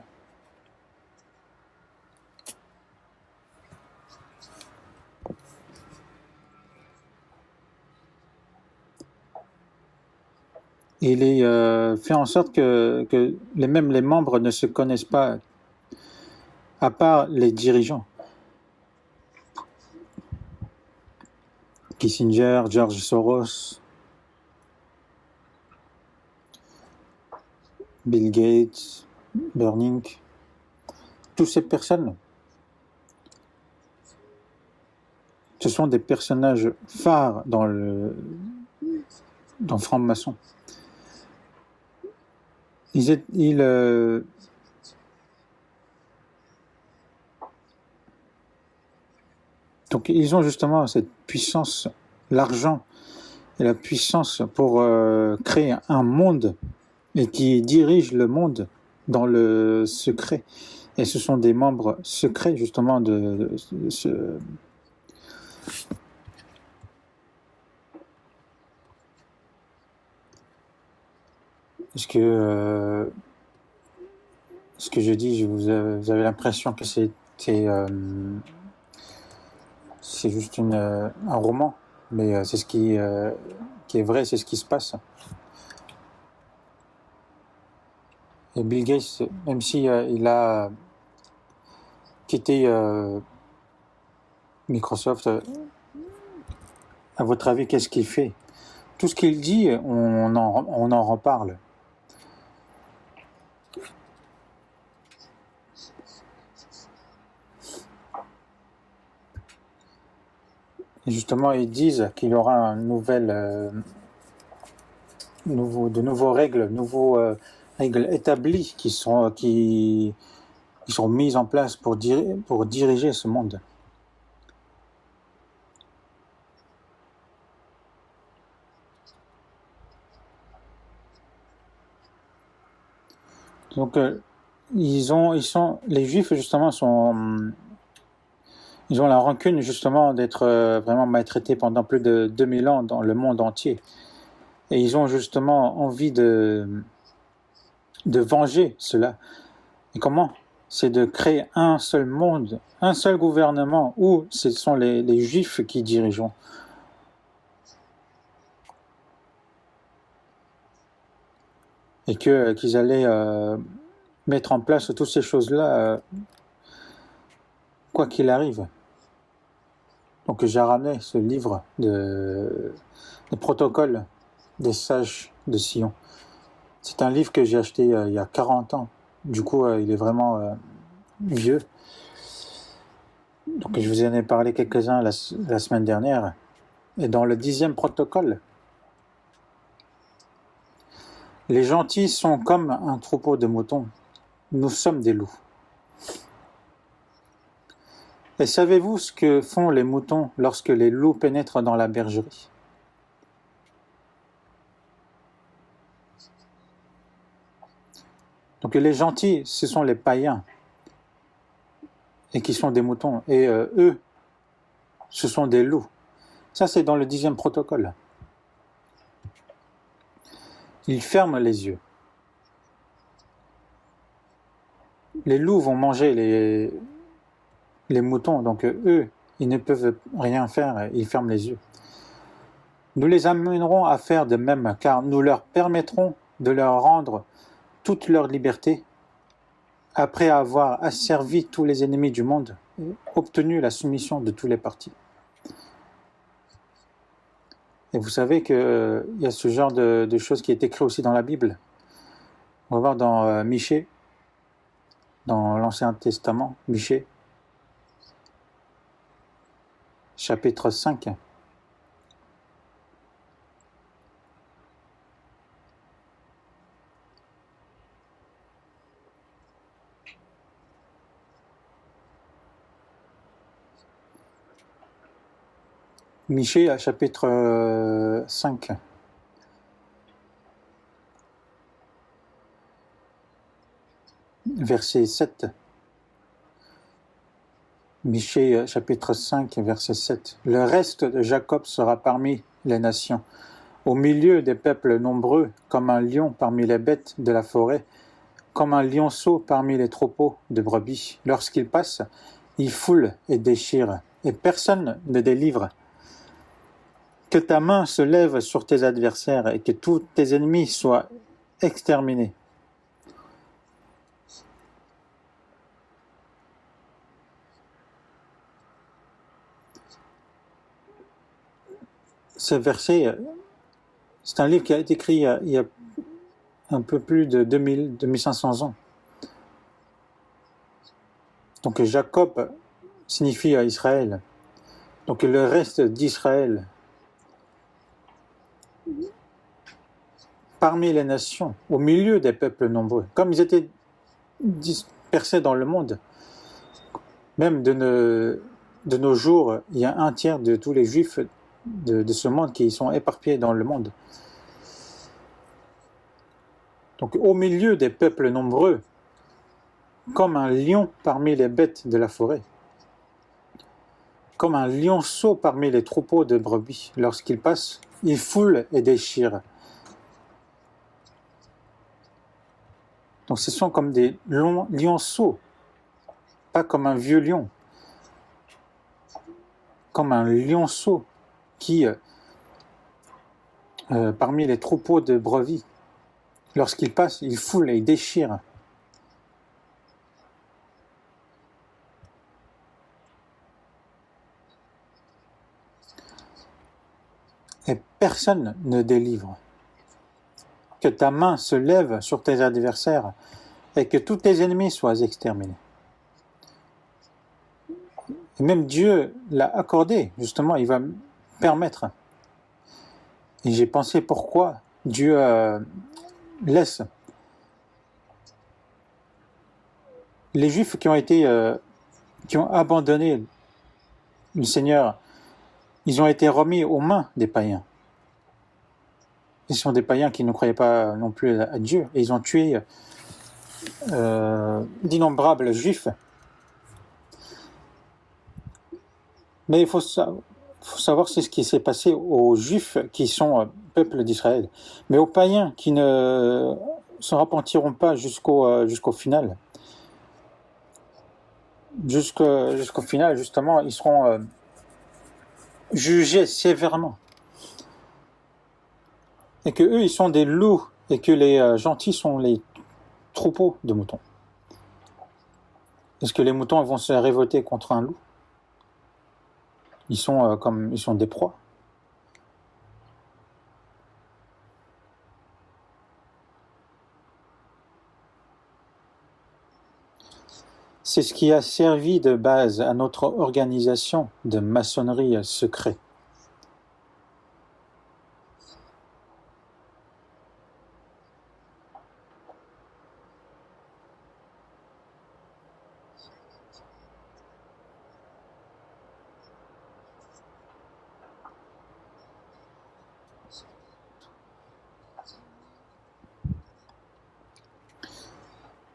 Et il est fait en sorte que même les membres ne se connaissent pas, à part les dirigeants. Kissinger, George Soros, Bill Gates, Bernanke, toutes ces personnes, ce sont des personnages phares dans franc-maçon. Donc ils ont justement cette puissance, l'argent et la puissance pour créer un monde et qui dirigent le monde dans le secret. Et ce sont des membres secrets justement de ce... Est-ce que ce que je dis, vous avez l'impression que c'est juste un roman, mais c'est ce qui est vrai, c'est ce qui se passe. Et Bill Gates, même si il a quitté Microsoft, à votre avis, qu'est-ce qu'il fait? Tout ce qu'il dit, on en reparle. Et justement, ils disent qu'il y aura de nouvelles règles, règles établies qui sont mises en place pour diriger ce monde. Donc, les Juifs justement ils ont la rancune justement d'être vraiment maltraités pendant plus de 2000 ans dans le monde entier. Et ils ont justement envie de venger cela. Et comment? C'est de créer un seul monde, un seul gouvernement où ce sont les Juifs qui dirigeront. Et qu'ils allaient mettre en place toutes ces choses-là, quoi qu'il arrive. Donc j'ai ramené ce livre de protocole des sages de Sion. C'est un livre que j'ai acheté il y a 40 ans. Du coup, il est vraiment vieux. Donc je vous en ai parlé quelques-uns la semaine dernière. Et dans le 10e protocole, les gentils sont comme un troupeau de moutons. Nous sommes des loups. Et savez-vous ce que font les moutons lorsque les loups pénètrent dans la bergerie? Donc les gentils, ce sont les païens, et qui sont des moutons. Et eux, ce sont des loups. Ça, c'est dans le 10e protocole. Ils ferment les yeux. Les loups vont manger les moutons, donc eux, ils ne peuvent rien faire, ils ferment les yeux. Nous les amènerons à faire de même, car nous leur permettrons de leur rendre toute leur liberté, après avoir asservi tous les ennemis du monde et obtenu la soumission de tous les partis. Et vous savez qu'il y a ce genre de choses qui est écrit aussi dans la Bible. On va voir dans Michée, dans l'Ancien Testament, Michée, chapitre 5. Michée, chapitre 5. Verset 7. Michée, chapitre 5, verset 7. Le reste de Jacob sera parmi les nations, au milieu des peuples nombreux, comme un lion parmi les bêtes de la forêt, comme un lionceau parmi les troupeaux de brebis. Lorsqu'il passe, il foule et déchire, et personne ne délivre. Que ta main se lève sur tes adversaires et que tous tes ennemis soient exterminés. Ce verset, c'est un livre qui a été écrit il y a un peu plus de 2500 ans. Donc Jacob signifie Israël. Donc le reste d'Israël, parmi les nations, au milieu des peuples nombreux, comme ils étaient dispersés dans le monde, même de nos jours, il y a un tiers de tous les juifs de ce monde qui sont éparpillés dans le monde. Donc au milieu des peuples nombreux, comme un lion parmi les bêtes de la forêt, comme un lionceau parmi les troupeaux de brebis. Lorsqu'il passe, il foule et déchire. Donc ce sont comme des lionceaux, pas comme un vieux lion, comme un lionceau qui, parmi les troupeaux de brebis, lorsqu'il passe, il foule et il déchire. Et personne ne délivre. Que ta main se lève sur tes adversaires et que tous tes ennemis soient exterminés. Et même Dieu l'a accordé, justement, il va permettre. Et j'ai pensé pourquoi Dieu laisse les Juifs qui ont abandonné le Seigneur, ils ont été remis aux mains des païens. Ils sont des païens qui ne croyaient pas non plus à Dieu, et ils ont tué d'innombrables Juifs. Mais il faut savoir c'est ce qui s'est passé aux Juifs qui sont peuple d'Israël. Mais aux païens qui ne se repentiront pas jusqu'au final. Jusqu'au final, justement, ils seront jugés sévèrement. Et que eux, ils sont des loups, et que les gentils sont les troupeaux de moutons. Est-ce que les moutons vont se révolter contre un loup? Ils sont des proies. C'est ce qui a servi de base à notre organisation de maçonnerie secrète.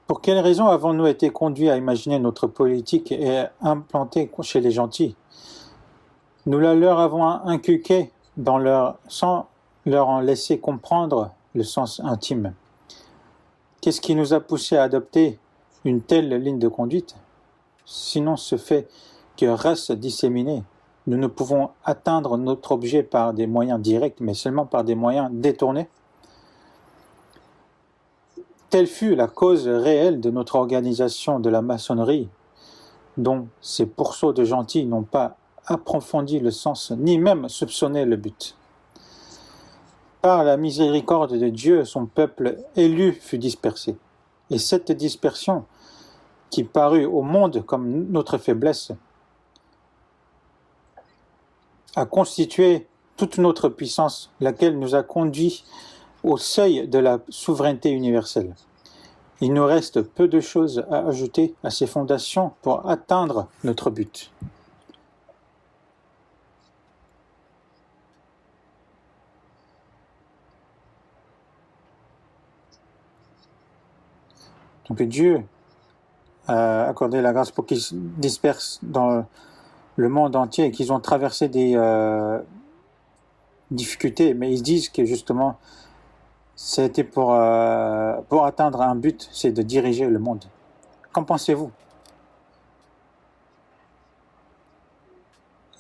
Pour quelles raisons avons-nous été conduits à imaginer notre politique et implantée chez les gentils? Nous la leur avons inculquée sans leur en laisser comprendre le sens intime. Qu'est-ce qui nous a poussé à adopter une telle ligne de conduite? Sinon ce fait que race disséminée, nous ne pouvons atteindre notre objet par des moyens directs, mais seulement par des moyens détournés. Telle fut la cause réelle de notre organisation de la maçonnerie, dont ces pourceaux de gentils n'ont pas approfondi le sens, ni même soupçonné le but. Par la miséricorde de Dieu, son peuple élu fut dispersé. Et cette dispersion, qui parut au monde comme notre faiblesse, a constitué toute notre puissance, laquelle nous a conduits au seuil de la souveraineté universelle. Il nous reste peu de choses à ajouter à ces fondations pour atteindre notre but. Donc Dieu a accordé la grâce pour qu'ils se dispersent dans le monde entier et qu'ils ont traversé des difficultés, mais ils disent que justement c'était pour atteindre un but, c'est de diriger le monde. Qu'en pensez-vous?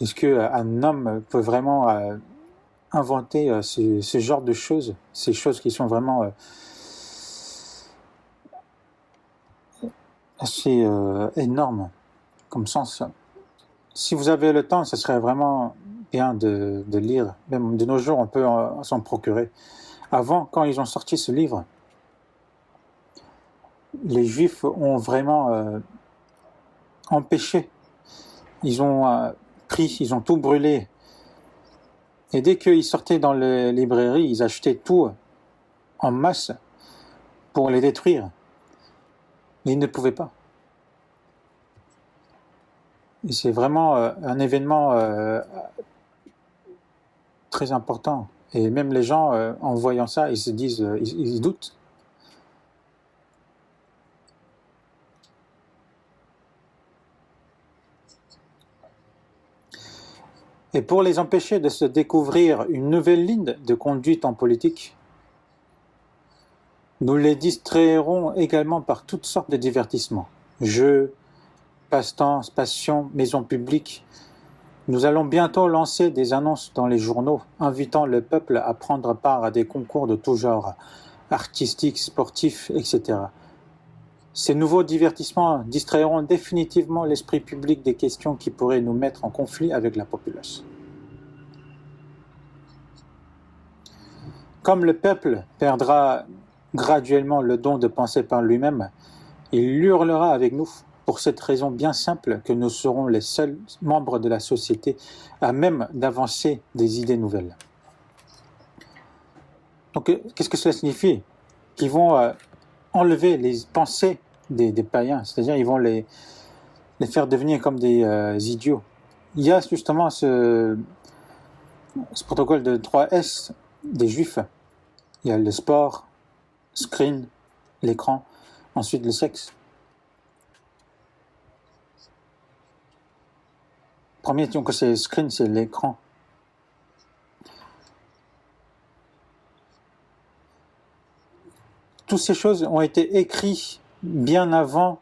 Est-ce qu'un homme peut vraiment inventer ce genre de choses, ces choses qui sont vraiment assez énormes comme sens? Si vous avez le temps, ce serait vraiment bien de lire. Même de nos jours, on peut s'en procurer. Avant, quand ils ont sorti ce livre, les Juifs ont vraiment empêché. Ils ont ils ont tout brûlé. Et dès qu'ils sortaient dans les librairies, ils achetaient tout en masse pour les détruire. Mais ils ne pouvaient pas. Et c'est vraiment un événement très important. Et même les gens, en voyant ça, ils se disent, ils doutent. Et pour les empêcher de se découvrir une nouvelle ligne de conduite en politique, nous les distrairons également par toutes sortes de divertissements. Jeux, passe-temps, passions, maisons publiques. Nous allons bientôt lancer des annonces dans les journaux, invitant le peuple à prendre part à des concours de tout genre, artistiques, sportifs, etc. Ces nouveaux divertissements distrairont définitivement l'esprit public des questions qui pourraient nous mettre en conflit avec la populace. Comme le peuple perdra graduellement le don de penser par lui-même, il hurlera avec nous, pour cette raison bien simple que nous serons les seuls membres de la société à même d'avancer des idées nouvelles. Donc, qu'est-ce que cela signifie? Qu'ils vont enlever les pensées des païens, c'est-à-dire ils vont les faire devenir comme des idiots. Il y a justement ce protocole de 3S des Juifs. Il y a le sport, screen, l'écran, ensuite le sexe. Premier, donc c'est screen, c'est l'écran. Toutes ces choses ont été écrites bien avant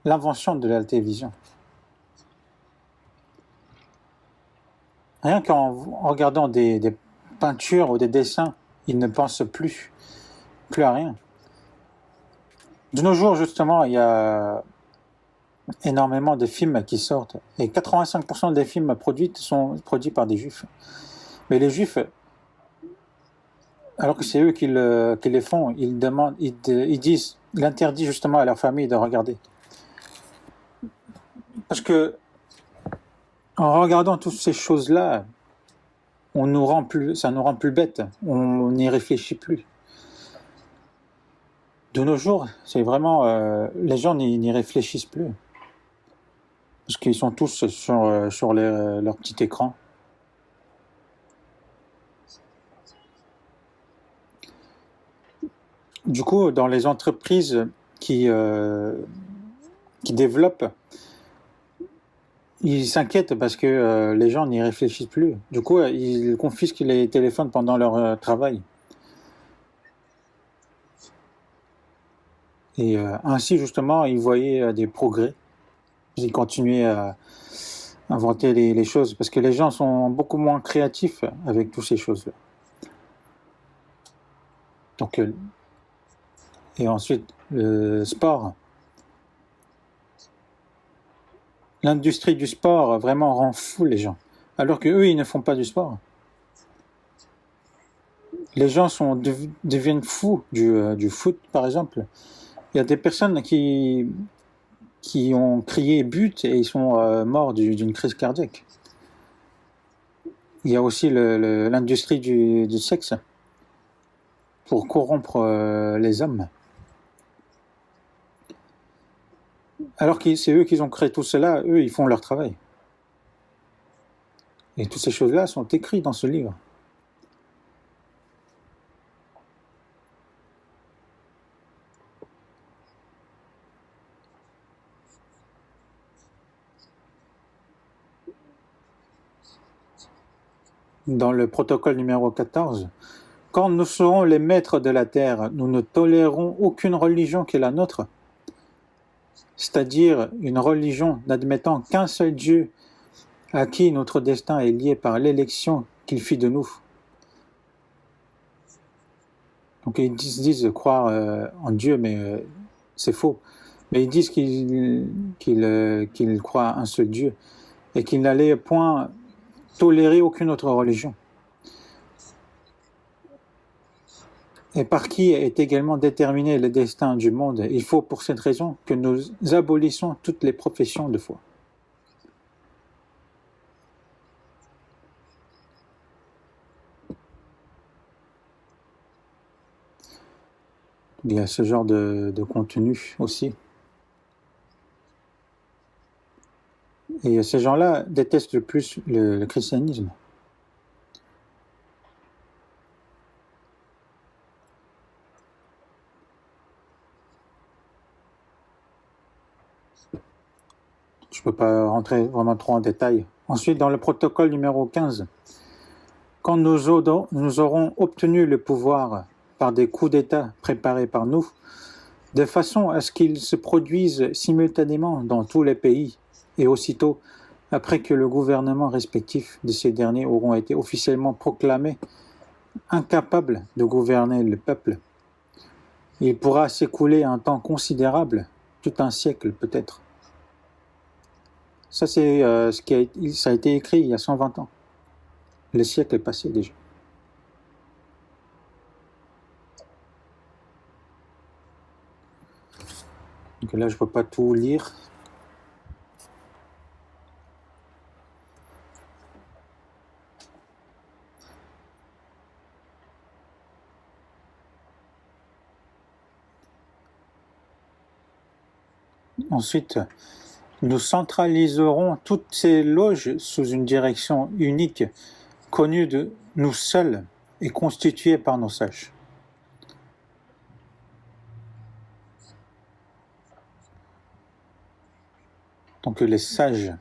l'invention de la télévision. Rien qu'en regardant des peintures ou des dessins, ils ne pensent plus à rien. De nos jours, justement, il y a énormément de films qui sortent. Et 85% des films produits sont produits par des Juifs. Mais les Juifs, alors que c'est eux qui les font, ils disent, ils interdisent justement à leur famille de regarder. Parce que en regardant toutes ces choses-là, ça nous rend plus bêtes, on n'y réfléchit plus. De nos jours, c'est vraiment, les gens n'y réfléchissent plus. Parce qu'ils sont tous sur leur petit écran. Du coup, dans les entreprises qui développent, ils s'inquiètent parce que les gens n'y réfléchissent plus. Du coup, ils confisquent les téléphones pendant leur travail. Et ainsi, justement, ils voyaient des progrès. Ils continuaient à inventer les choses parce que les gens sont beaucoup moins créatifs avec toutes ces choses-là. Donc, et ensuite, le sport. L'industrie du sport vraiment rend fou les gens. Alors qu'eux, ils ne font pas du sport. Les gens deviennent fous du foot, par exemple. Il y a des personnes qui ont crié but et ils sont morts d'une crise cardiaque. Il y a aussi l'industrie du sexe pour corrompre les hommes. Alors que c'est eux qui ont créé tout cela, eux, ils font leur travail. Et toutes ces choses-là sont écrites dans ce livre. Dans le protocole numéro 14, quand nous serons les maîtres de la terre, nous ne tolérerons aucune religion qui est la nôtre, c'est-à-dire une religion n'admettant qu'un seul Dieu à qui notre destin est lié par l'élection qu'il fit de nous. Donc ils disent croire en Dieu, mais c'est faux. Mais ils disent qu'ils croient à un seul Dieu et qu'ils n'allaient point tolérer aucune autre religion. Et par qui est également déterminé le destin du monde. Il faut pour cette raison que nous abolissions toutes les professions de foi. Il y a ce genre de contenu aussi. Et ces gens-là détestent le plus le christianisme. Je ne peux pas rentrer vraiment trop en détail. Ensuite, dans le protocole numéro 15, quand nous aurons obtenu le pouvoir par des coups d'État préparés par nous, de façon à ce qu'ils se produisent simultanément dans tous les pays, et aussitôt après que le gouvernement respectif de ces derniers auront été officiellement proclamés incapables de gouverner le peuple, il pourra s'écouler un temps considérable, tout un siècle peut-être. Ça, c'est ça a été écrit il y a 120 ans. Le siècle est passé déjà. Donc là, je ne peux pas tout lire. Ensuite, nous centraliserons toutes ces loges sous une direction unique, connue de nous seuls et constituée par nos sages. Donc les sages.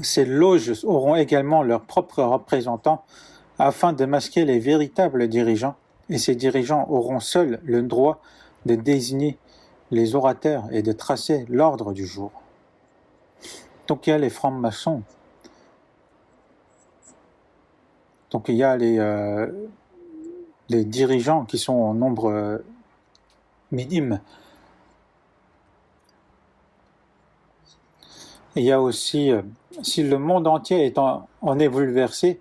Ces loges auront également leurs propres représentants afin de masquer les véritables dirigeants, et ces dirigeants auront seuls le droit de désigner les orateurs et de tracer l'ordre du jour. Donc il y a les francs-maçons. Donc il y a les dirigeants qui sont en nombre minime. Et il y a aussi, si le monde entier en est bouleversé,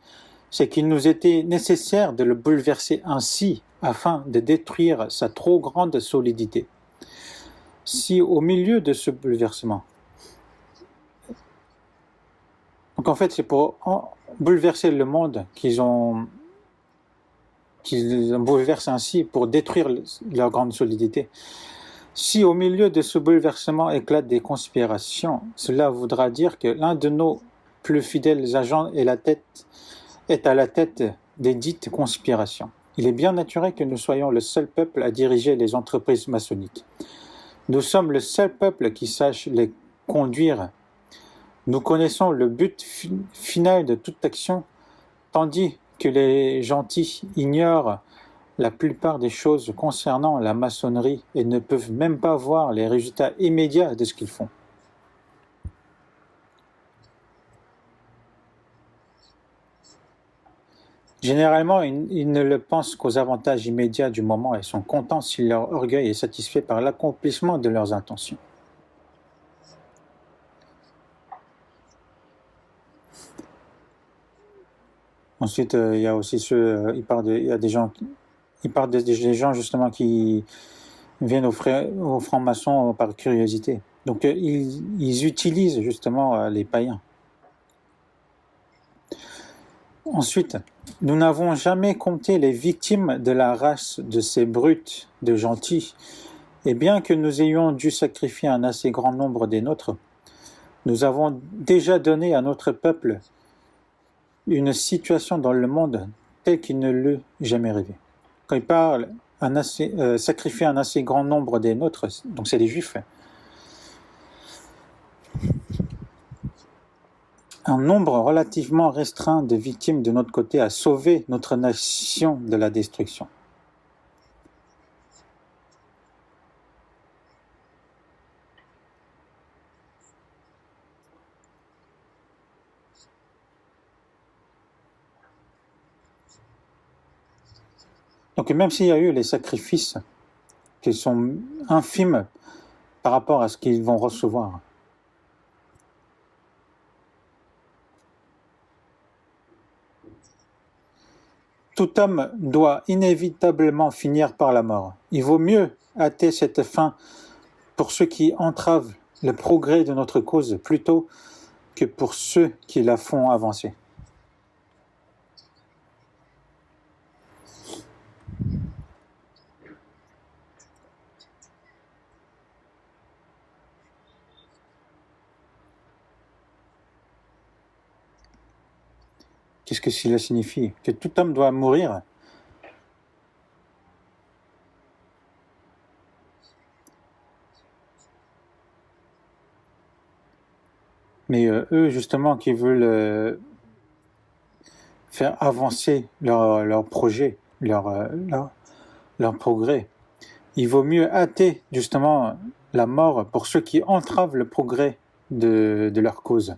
c'est qu'il nous était nécessaire de le bouleverser ainsi afin de détruire sa trop grande solidité. si au milieu de ce bouleversement, donc en fait c'est pour bouleverser le monde qu'ils bouleversent ainsi pour détruire leur grande solidité. Si au milieu de ce bouleversement éclatent des conspirations, cela voudra dire que l'un de nos plus fidèles agents est à la tête des dites conspirations. Il est bien naturel que nous soyons le seul peuple à diriger les entreprises maçonniques. Nous sommes le seul peuple qui sache les conduire. Nous connaissons le but final de toute action, tandis que les gentils ignorent la plupart des choses concernant la maçonnerie et ne peuvent même pas voir les résultats immédiats de ce qu'ils font. Généralement, ils ne le pensent qu'aux avantages immédiats du moment et sont contents si leur orgueil est satisfait par l'accomplissement de leurs intentions. Ensuite, il y a aussi ceux, il y a des gens, il parle des gens justement qui viennent aux francs-maçons par curiosité. Donc, ils utilisent justement les païens. Ensuite, nous n'avons jamais compté les victimes de la race de ces brutes de gentils, et bien que nous ayons dû sacrifier un assez grand nombre des nôtres, nous avons déjà donné à notre peuple une situation dans le monde telle qu'il ne l'eût jamais rêvé. Quand il parle sacrifier un assez grand nombre des nôtres, donc c'est les Juifs, un nombre relativement restreint de victimes de notre côté a sauvé notre nation de la destruction. Donc même s'il y a eu les sacrifices qui sont infimes par rapport à ce qu'ils vont recevoir, tout homme doit inévitablement finir par la mort. Il vaut mieux hâter cette fin pour ceux qui entravent le progrès de notre cause plutôt que pour ceux qui la font avancer. Qu'est-ce que cela signifie? Que tout homme doit mourir? Mais eux, justement, qui veulent faire avancer leur projet, leur progrès, il vaut mieux hâter, justement, la mort pour ceux qui entravent le progrès de leur cause.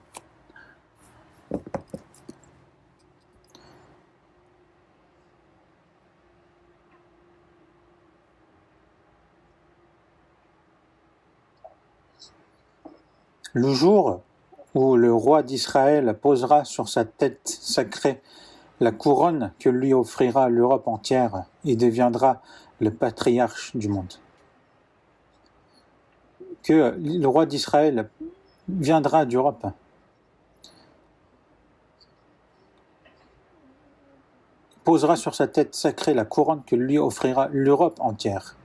Le jour où le roi d'Israël posera sur sa tête sacrée la couronne que lui offrira l'Europe entière, il deviendra le patriarche du monde. Que le roi d'Israël viendra d'Europe. Posera sur sa tête sacrée la couronne que lui offrira l'Europe entière.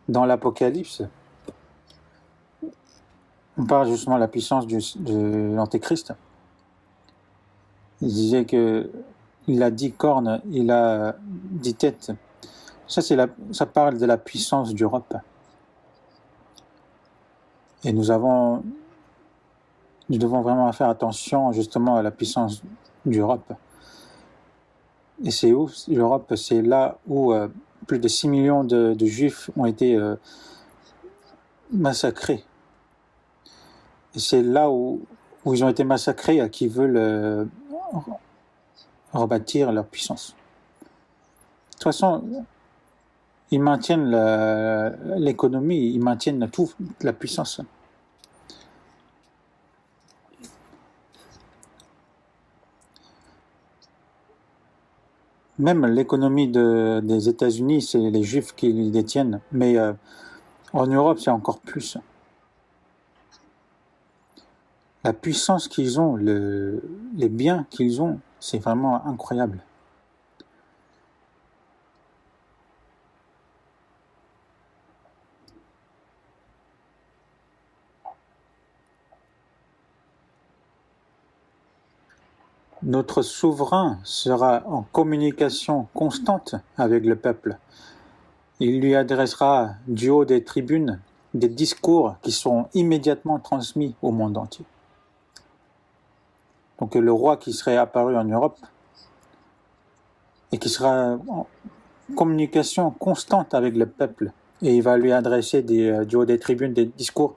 Dans l'Apocalypse, on parle justement de la puissance de l'Antéchrist. Il disait qu'il a 10 cornes, il a 10 têtes. Ça parle de la puissance d'Europe. Et nous devons vraiment faire attention justement à la puissance d'Europe. Et c'est où l'Europe? C'est là où plus de 6 millions de Juifs ont été massacrés. Et c'est là où ils ont été massacrés qui veulent rebâtir leur puissance. De toute façon, ils maintiennent l'économie, ils maintiennent toute la puissance. Même l'économie des États-Unis, c'est les Juifs qui les détiennent. Mais En Europe, c'est encore plus. La puissance qu'ils ont, les biens qu'ils ont, c'est vraiment incroyable. Notre souverain sera en communication constante avec le peuple. Il lui adressera du haut des tribunes des discours qui seront immédiatement transmis au monde entier. Donc le roi qui serait apparu en Europe et qui sera en communication constante avec le peuple, et il va lui adresser du haut des tribunes des discours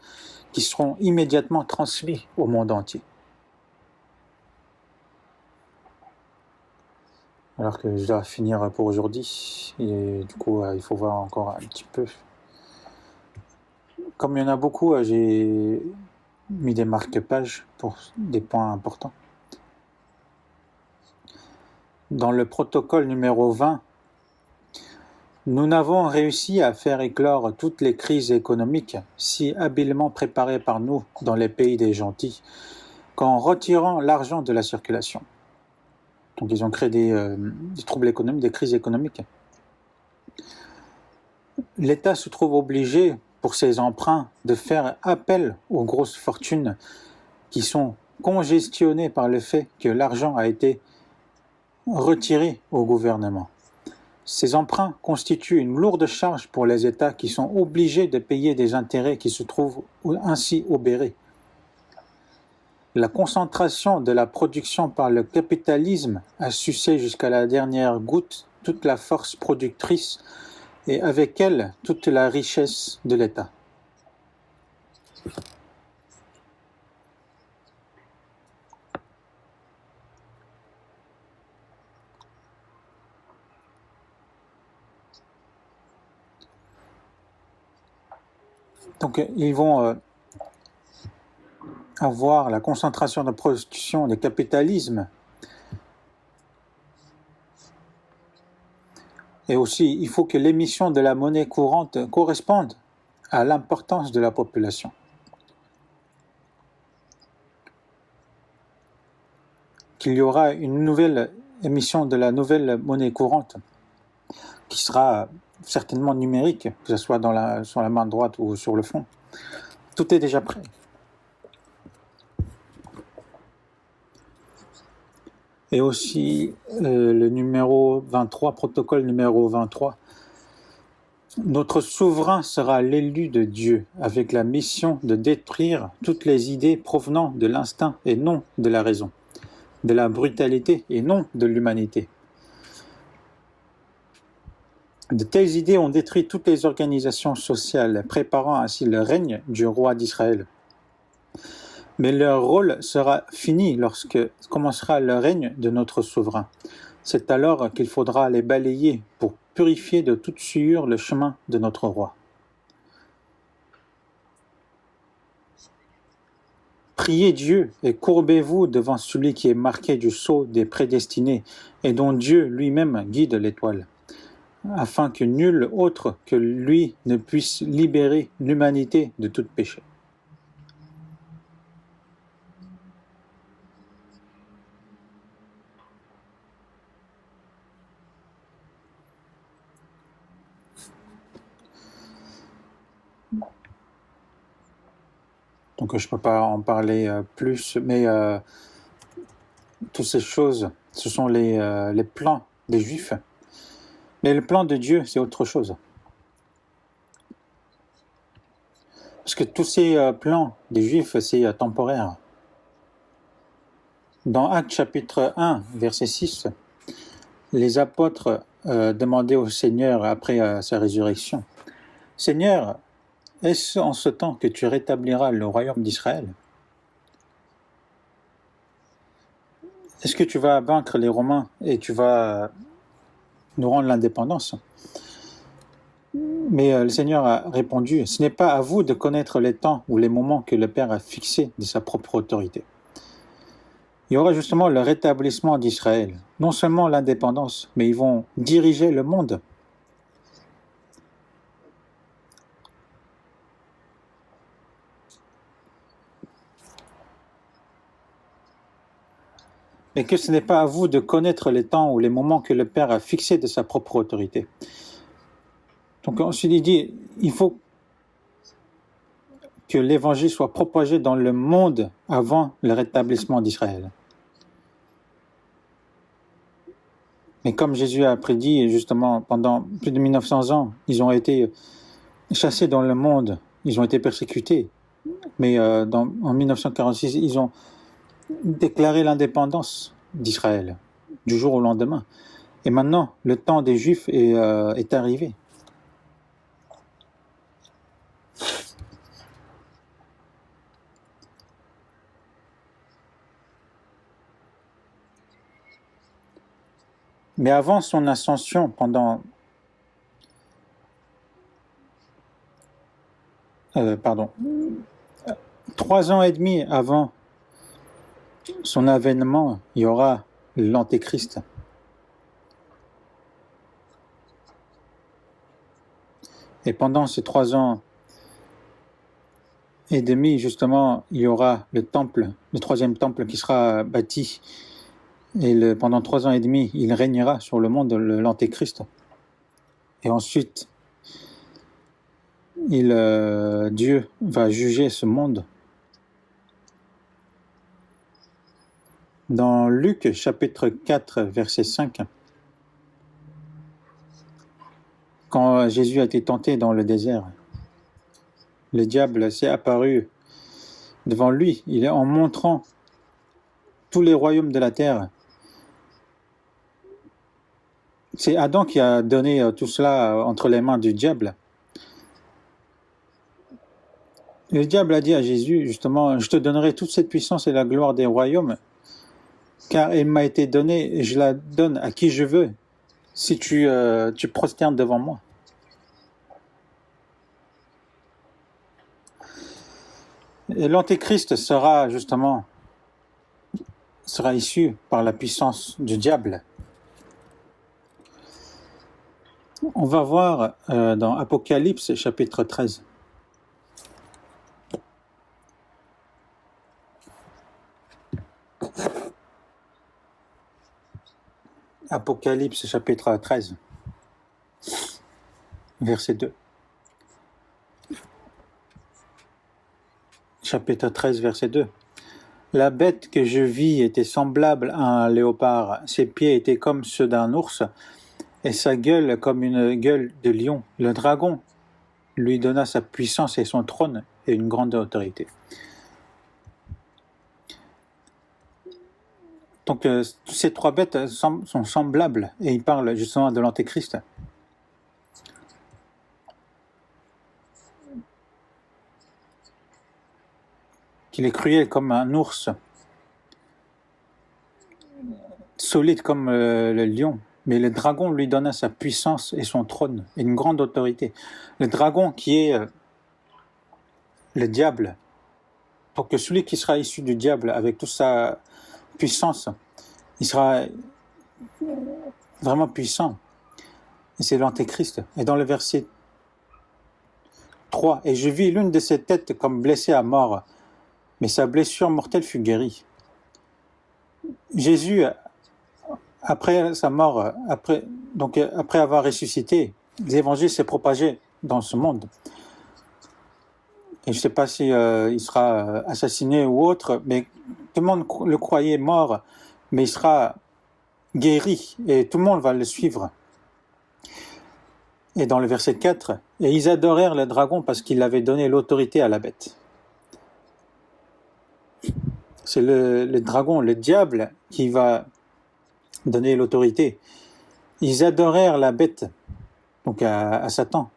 qui seront immédiatement transmis au monde entier. Alors que je dois finir pour aujourd'hui, et du coup il faut voir encore un petit peu. Comme il y en a beaucoup, j'ai mis des marque-pages pour des points importants. Dans le protocole numéro 20, nous n'avons réussi à faire éclore toutes les crises économiques si habilement préparées par nous dans les pays des gentils qu'en retirant l'argent de la circulation. Donc ils ont créé des troubles économiques, des crises économiques. L'État se trouve obligé, pour ses emprunts, de faire appel aux grosses fortunes qui sont congestionnées par le fait que l'argent a été retiré au gouvernement. Ces emprunts constituent une lourde charge pour les États qui sont obligés de payer des intérêts qui se trouvent ainsi obérés. La concentration de la production par le capitalisme a sucé jusqu'à la dernière goutte toute la force productrice et avec elle toute la richesse de l'État. Donc ils vont avoir la concentration de production de capitalisme. Et aussi, il faut que l'émission de la monnaie courante corresponde à l'importance de la population. Qu'il y aura une nouvelle émission de la nouvelle monnaie courante qui sera certainement numérique, que ce soit sur la main droite ou sur le fond. Tout est déjà prêt. Et aussi le numéro 23, protocole numéro 23. Notre souverain sera l'élu de Dieu, avec la mission de détruire toutes les idées provenant de l'instinct et non de la raison, de la brutalité et non de l'humanité. De telles idées ont détruit toutes les organisations sociales, préparant ainsi le règne du roi d'Israël. Mais leur rôle sera fini lorsque commencera le règne de notre souverain. C'est alors qu'il faudra les balayer pour purifier de toute souillure le chemin de notre roi. Priez Dieu et courbez-vous devant celui qui est marqué du sceau des prédestinés et dont Dieu lui-même guide l'étoile, afin que nul autre que lui ne puisse libérer l'humanité de tout péché. Donc je ne peux pas en parler plus, mais toutes ces choses, ce sont les plans des Juifs. Mais le plan de Dieu, c'est autre chose. Parce que tous ces plans des Juifs, c'est temporaire. Dans Actes chapitre 1, verset 6, les apôtres demandaient au Seigneur après sa résurrection, « Seigneur, est-ce en ce temps que tu rétabliras le royaume d'Israël? Est-ce que tu vas vaincre les Romains et tu vas nous rendre l'indépendance ?» Mais le Seigneur a répondu, « Ce n'est pas à vous de connaître les temps ou les moments que le Père a fixés de sa propre autorité. » Il y aura justement le rétablissement d'Israël, non seulement l'indépendance, mais ils vont diriger le monde. mais que ce n'est pas à vous de connaître les temps ou les moments que le Père a fixés de sa propre autorité. Donc ensuite il dit, il faut que l'évangile soit propagé dans le monde avant le rétablissement d'Israël. Mais comme Jésus a prédit, justement, pendant plus de 1900 ans, ils ont été chassés dans le monde, ils ont été persécutés. Mais en 1946, ils ont déclaré l'indépendance d'Israël, du jour au lendemain. Et maintenant, le temps des Juifs est arrivé. Mais avant son ascension, pendant 3 ans et demi avant son avènement, il y aura l'Antéchrist. Et pendant ces 3 ans et demi, justement, il y aura le temple, le 3e temple qui sera bâti. Et pendant 3 ans et demi, il régnera sur le monde, l'Antéchrist. Et ensuite, Dieu va juger ce monde. Dans Luc chapitre 4, verset 5, quand Jésus a été tenté dans le désert, le diable s'est apparu devant lui, en montrant tous les royaumes de la terre. C'est Adam qui a donné tout cela entre les mains du diable. Le diable a dit à Jésus, justement, je te donnerai toute cette puissance et la gloire des royaumes, car elle m'a été donnée et je la donne à qui je veux, si tu prosternes devant moi. Et l'Antéchrist sera issu par la puissance du diable. On va voir dans Apocalypse chapitre 13. Apocalypse chapitre 13, verset 2. Chapitre 13, verset 2. La bête que je vis était semblable à un léopard. Ses pieds étaient comme ceux d'un ours et sa gueule comme une gueule de lion. Le dragon lui donna sa puissance et son trône et une grande autorité. Donc ces 3 bêtes sont semblables et ils parlent justement de l'Antéchrist. Qu'il est cruel comme un ours, solide comme le lion, mais le dragon lui donna sa puissance et son trône et une grande autorité. Le dragon qui est le diable, pour que celui qui sera issu du diable avec toute sa puissance, il sera vraiment puissant. Et c'est l'Antéchrist. Et dans le verset 3, « Et je vis l'une de ses têtes comme blessée à mort, mais sa blessure mortelle fut guérie. » Jésus, après sa mort, après avoir ressuscité, l'évangile s'est propagé dans ce monde. Et je ne sais pas si il sera assassiné ou autre, mais tout le monde le croyait mort, mais il sera guéri et tout le monde va le suivre. Et dans le verset 4, « Et ils adorèrent le dragon parce qu'il avait donné l'autorité à la bête. » C'est le dragon, le diable, qui va donner l'autorité. Ils adorèrent la bête, donc à Satan.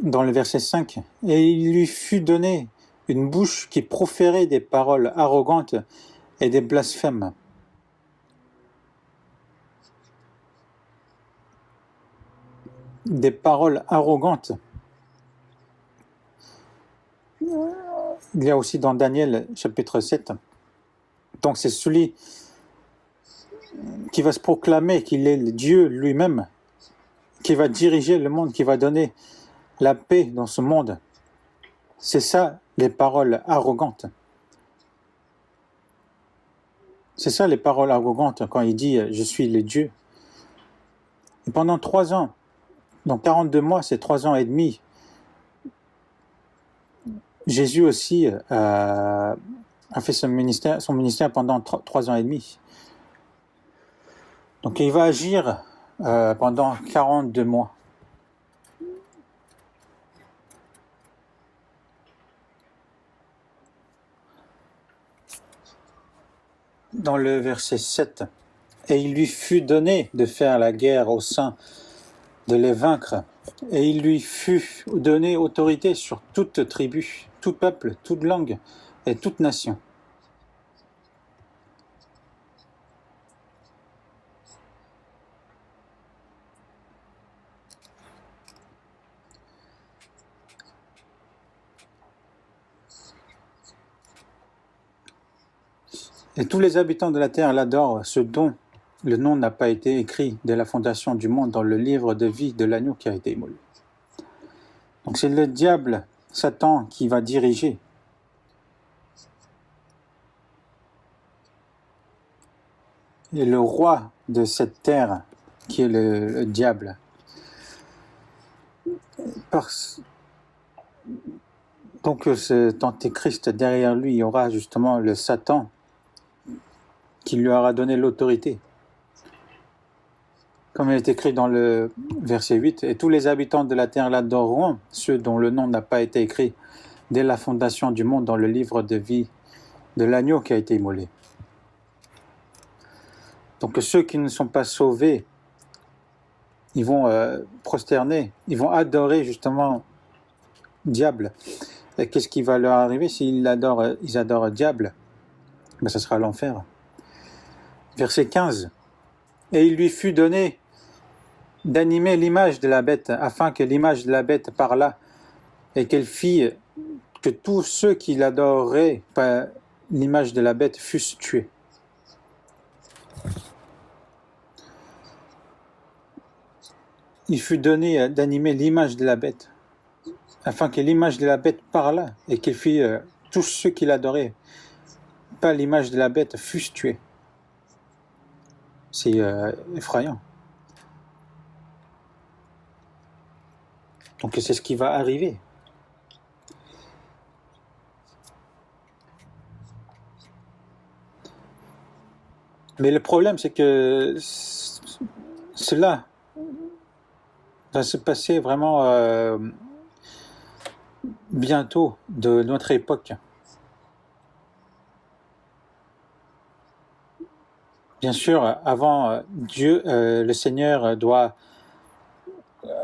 Dans le verset 5, « Et il lui fut donné une bouche qui proférait des paroles arrogantes et des blasphèmes. » Des paroles arrogantes. Il y a aussi dans Daniel chapitre 7. Donc c'est celui qui va se proclamer qu'il est Dieu lui-même, qui va diriger le monde, qui va donner la paix dans ce monde. C'est ça, les paroles arrogantes. C'est ça les paroles arrogantes quand il dit « Je suis le Dieu ». Et pendant 3 ans, donc 42 mois, c'est 3 ans et demi, Jésus aussi a fait son ministère pendant 3 ans et demi. Donc il va agir pendant 42 mois. Dans le verset 7, « Et il lui fut donné de faire la guerre aux saints, de les vaincre, et il lui fut donné autorité sur toute tribu, tout peuple, toute langue et toute nation. » Et tous les habitants de la terre l'adorent, ce dont le nom n'a pas été écrit dès la fondation du monde dans le livre de vie de l'agneau qui a été immolé. Donc c'est le diable, Satan, qui va diriger. Et le roi de cette terre, qui est le diable. Donc cet antéchrist, derrière lui, il y aura justement le Satan qui lui aura donné l'autorité. Comme il est écrit dans le verset 8, « Et tous les habitants de la terre l'adoreront, ceux dont le nom n'a pas été écrit dès la fondation du monde dans le livre de vie de l'agneau qui a été immolé. » Donc ceux qui ne sont pas sauvés, ils vont prosterner, ils vont adorer justement diable. Et qu'est-ce qui va leur arriver s'ils adorent diable? Ben, ça sera l'enfer. Verset 15. « Et il lui fut donné d'animer l'image de la bête, afin que l'image de la bête parlât, et qu'elle fit que tous ceux qui l'adoraient par l'image de la bête fussent tués. » Il fut donné d'animer l'image de la bête, afin que l'image de la bête parlât, et qu'elle fit tous ceux qui l'adoraient par l'image de la bête fussent tués. C'est effrayant. Donc c'est ce qui va arriver. Mais le problème, c'est que cela va se passer vraiment bientôt de notre époque. Bien sûr, avant, Dieu, le Seigneur doit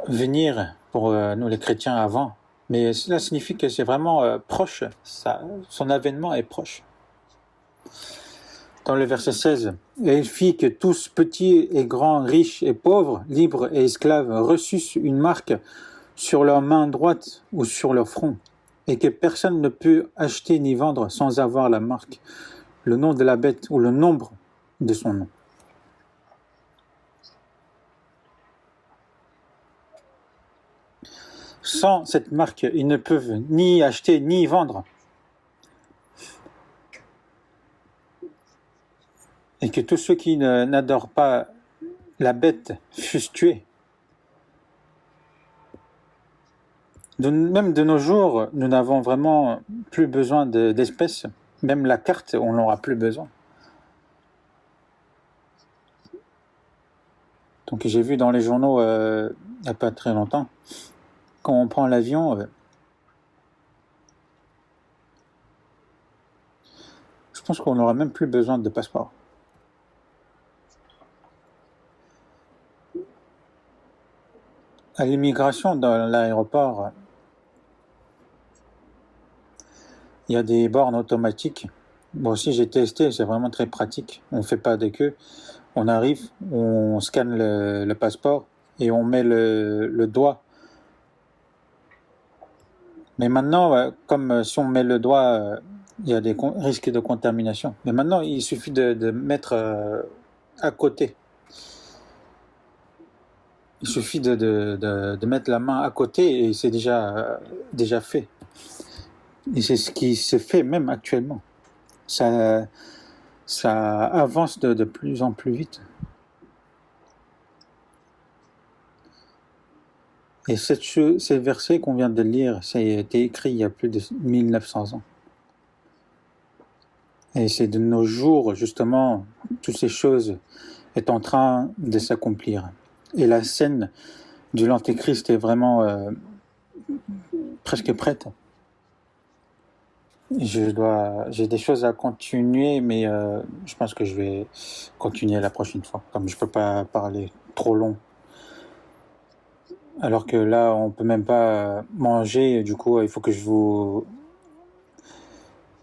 venir pour nous les chrétiens avant, mais cela signifie que c'est vraiment proche, son avènement est proche. Dans le verset 16, « Et il fit que tous, petits et grands, riches et pauvres, libres et esclaves, reçussent une marque sur leur main droite ou sur leur front, et que personne ne put acheter ni vendre sans avoir la marque, le nom de la bête ou le nombre de son nom. » Sans cette marque, ils ne peuvent ni acheter ni vendre. Et que tous ceux qui n'adorent pas la bête fussent tués. Même de nos jours, nous n'avons vraiment plus besoin d'espèces. Même la carte, on n'aura plus besoin. Donc j'ai vu dans les journaux, il n'y a pas très longtemps, quand on prend l'avion, je pense qu'on n'aura même plus besoin de passeport. À l'immigration, dans l'aéroport, il y a des bornes automatiques. Moi aussi, j'ai testé, c'est vraiment très pratique. On ne fait pas de queue. On arrive, on scanne le passeport et on met le doigt. Mais maintenant, comme si on met le doigt, il y a des risques de contamination. Mais maintenant, il suffit de mettre à côté. Il suffit de mettre la main à côté et c'est déjà fait. Et c'est ce qui se fait même actuellement. Ça, ça avance de plus en plus vite. Et ces versets qu'on vient de lire, ça a été écrit il y a plus de 1900 ans. Et c'est de nos jours, justement, toutes ces choses est en train de s'accomplir. Et la scène de l'Antéchrist est vraiment presque prête. J'ai des choses à continuer, mais je pense que je vais continuer la prochaine fois, comme je peux pas parler trop long. Alors que là, on peut même pas manger, et du coup, il faut que je vous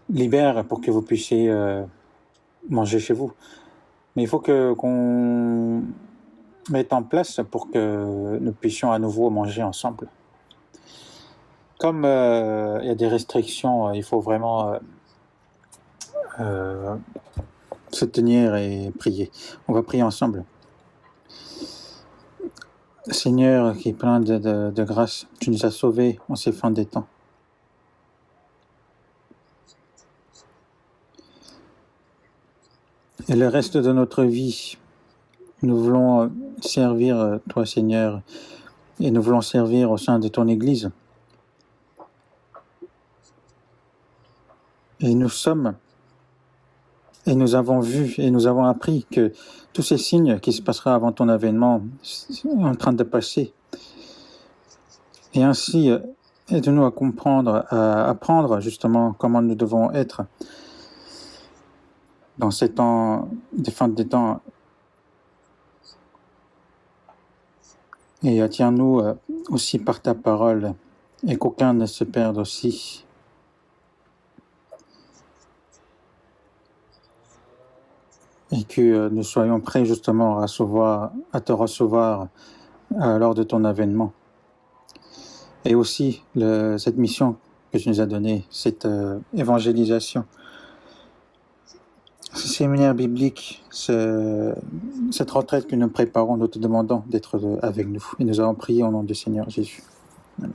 libère pour que vous puissiez manger chez vous. Mais il faut qu'on mette en place pour que nous puissions à nouveau manger ensemble. Comme il y a des restrictions, il faut vraiment se tenir et prier. On va prier ensemble. Seigneur, qui est plein de grâce, tu nous as sauvés en ces fins des temps. Et le reste de notre vie, nous voulons servir toi, Seigneur, et nous voulons servir au sein de ton Église. Et nous avons vu et nous avons appris que tous ces signes qui se passera avant ton avènement sont en train de passer. Et ainsi, aide-nous à comprendre, à apprendre justement comment nous devons être dans ces temps, des fins des temps. Et attiens-nous aussi par ta parole, et qu'aucun ne se perde aussi. Et que nous soyons prêts justement à te recevoir lors de ton avènement. Et aussi cette mission que tu nous as donnée, cette évangélisation, ce séminaire biblique, cette retraite que nous préparons, nous te demandons d'être avec nous. Et nous avons prié au nom du Seigneur Jésus. Amen.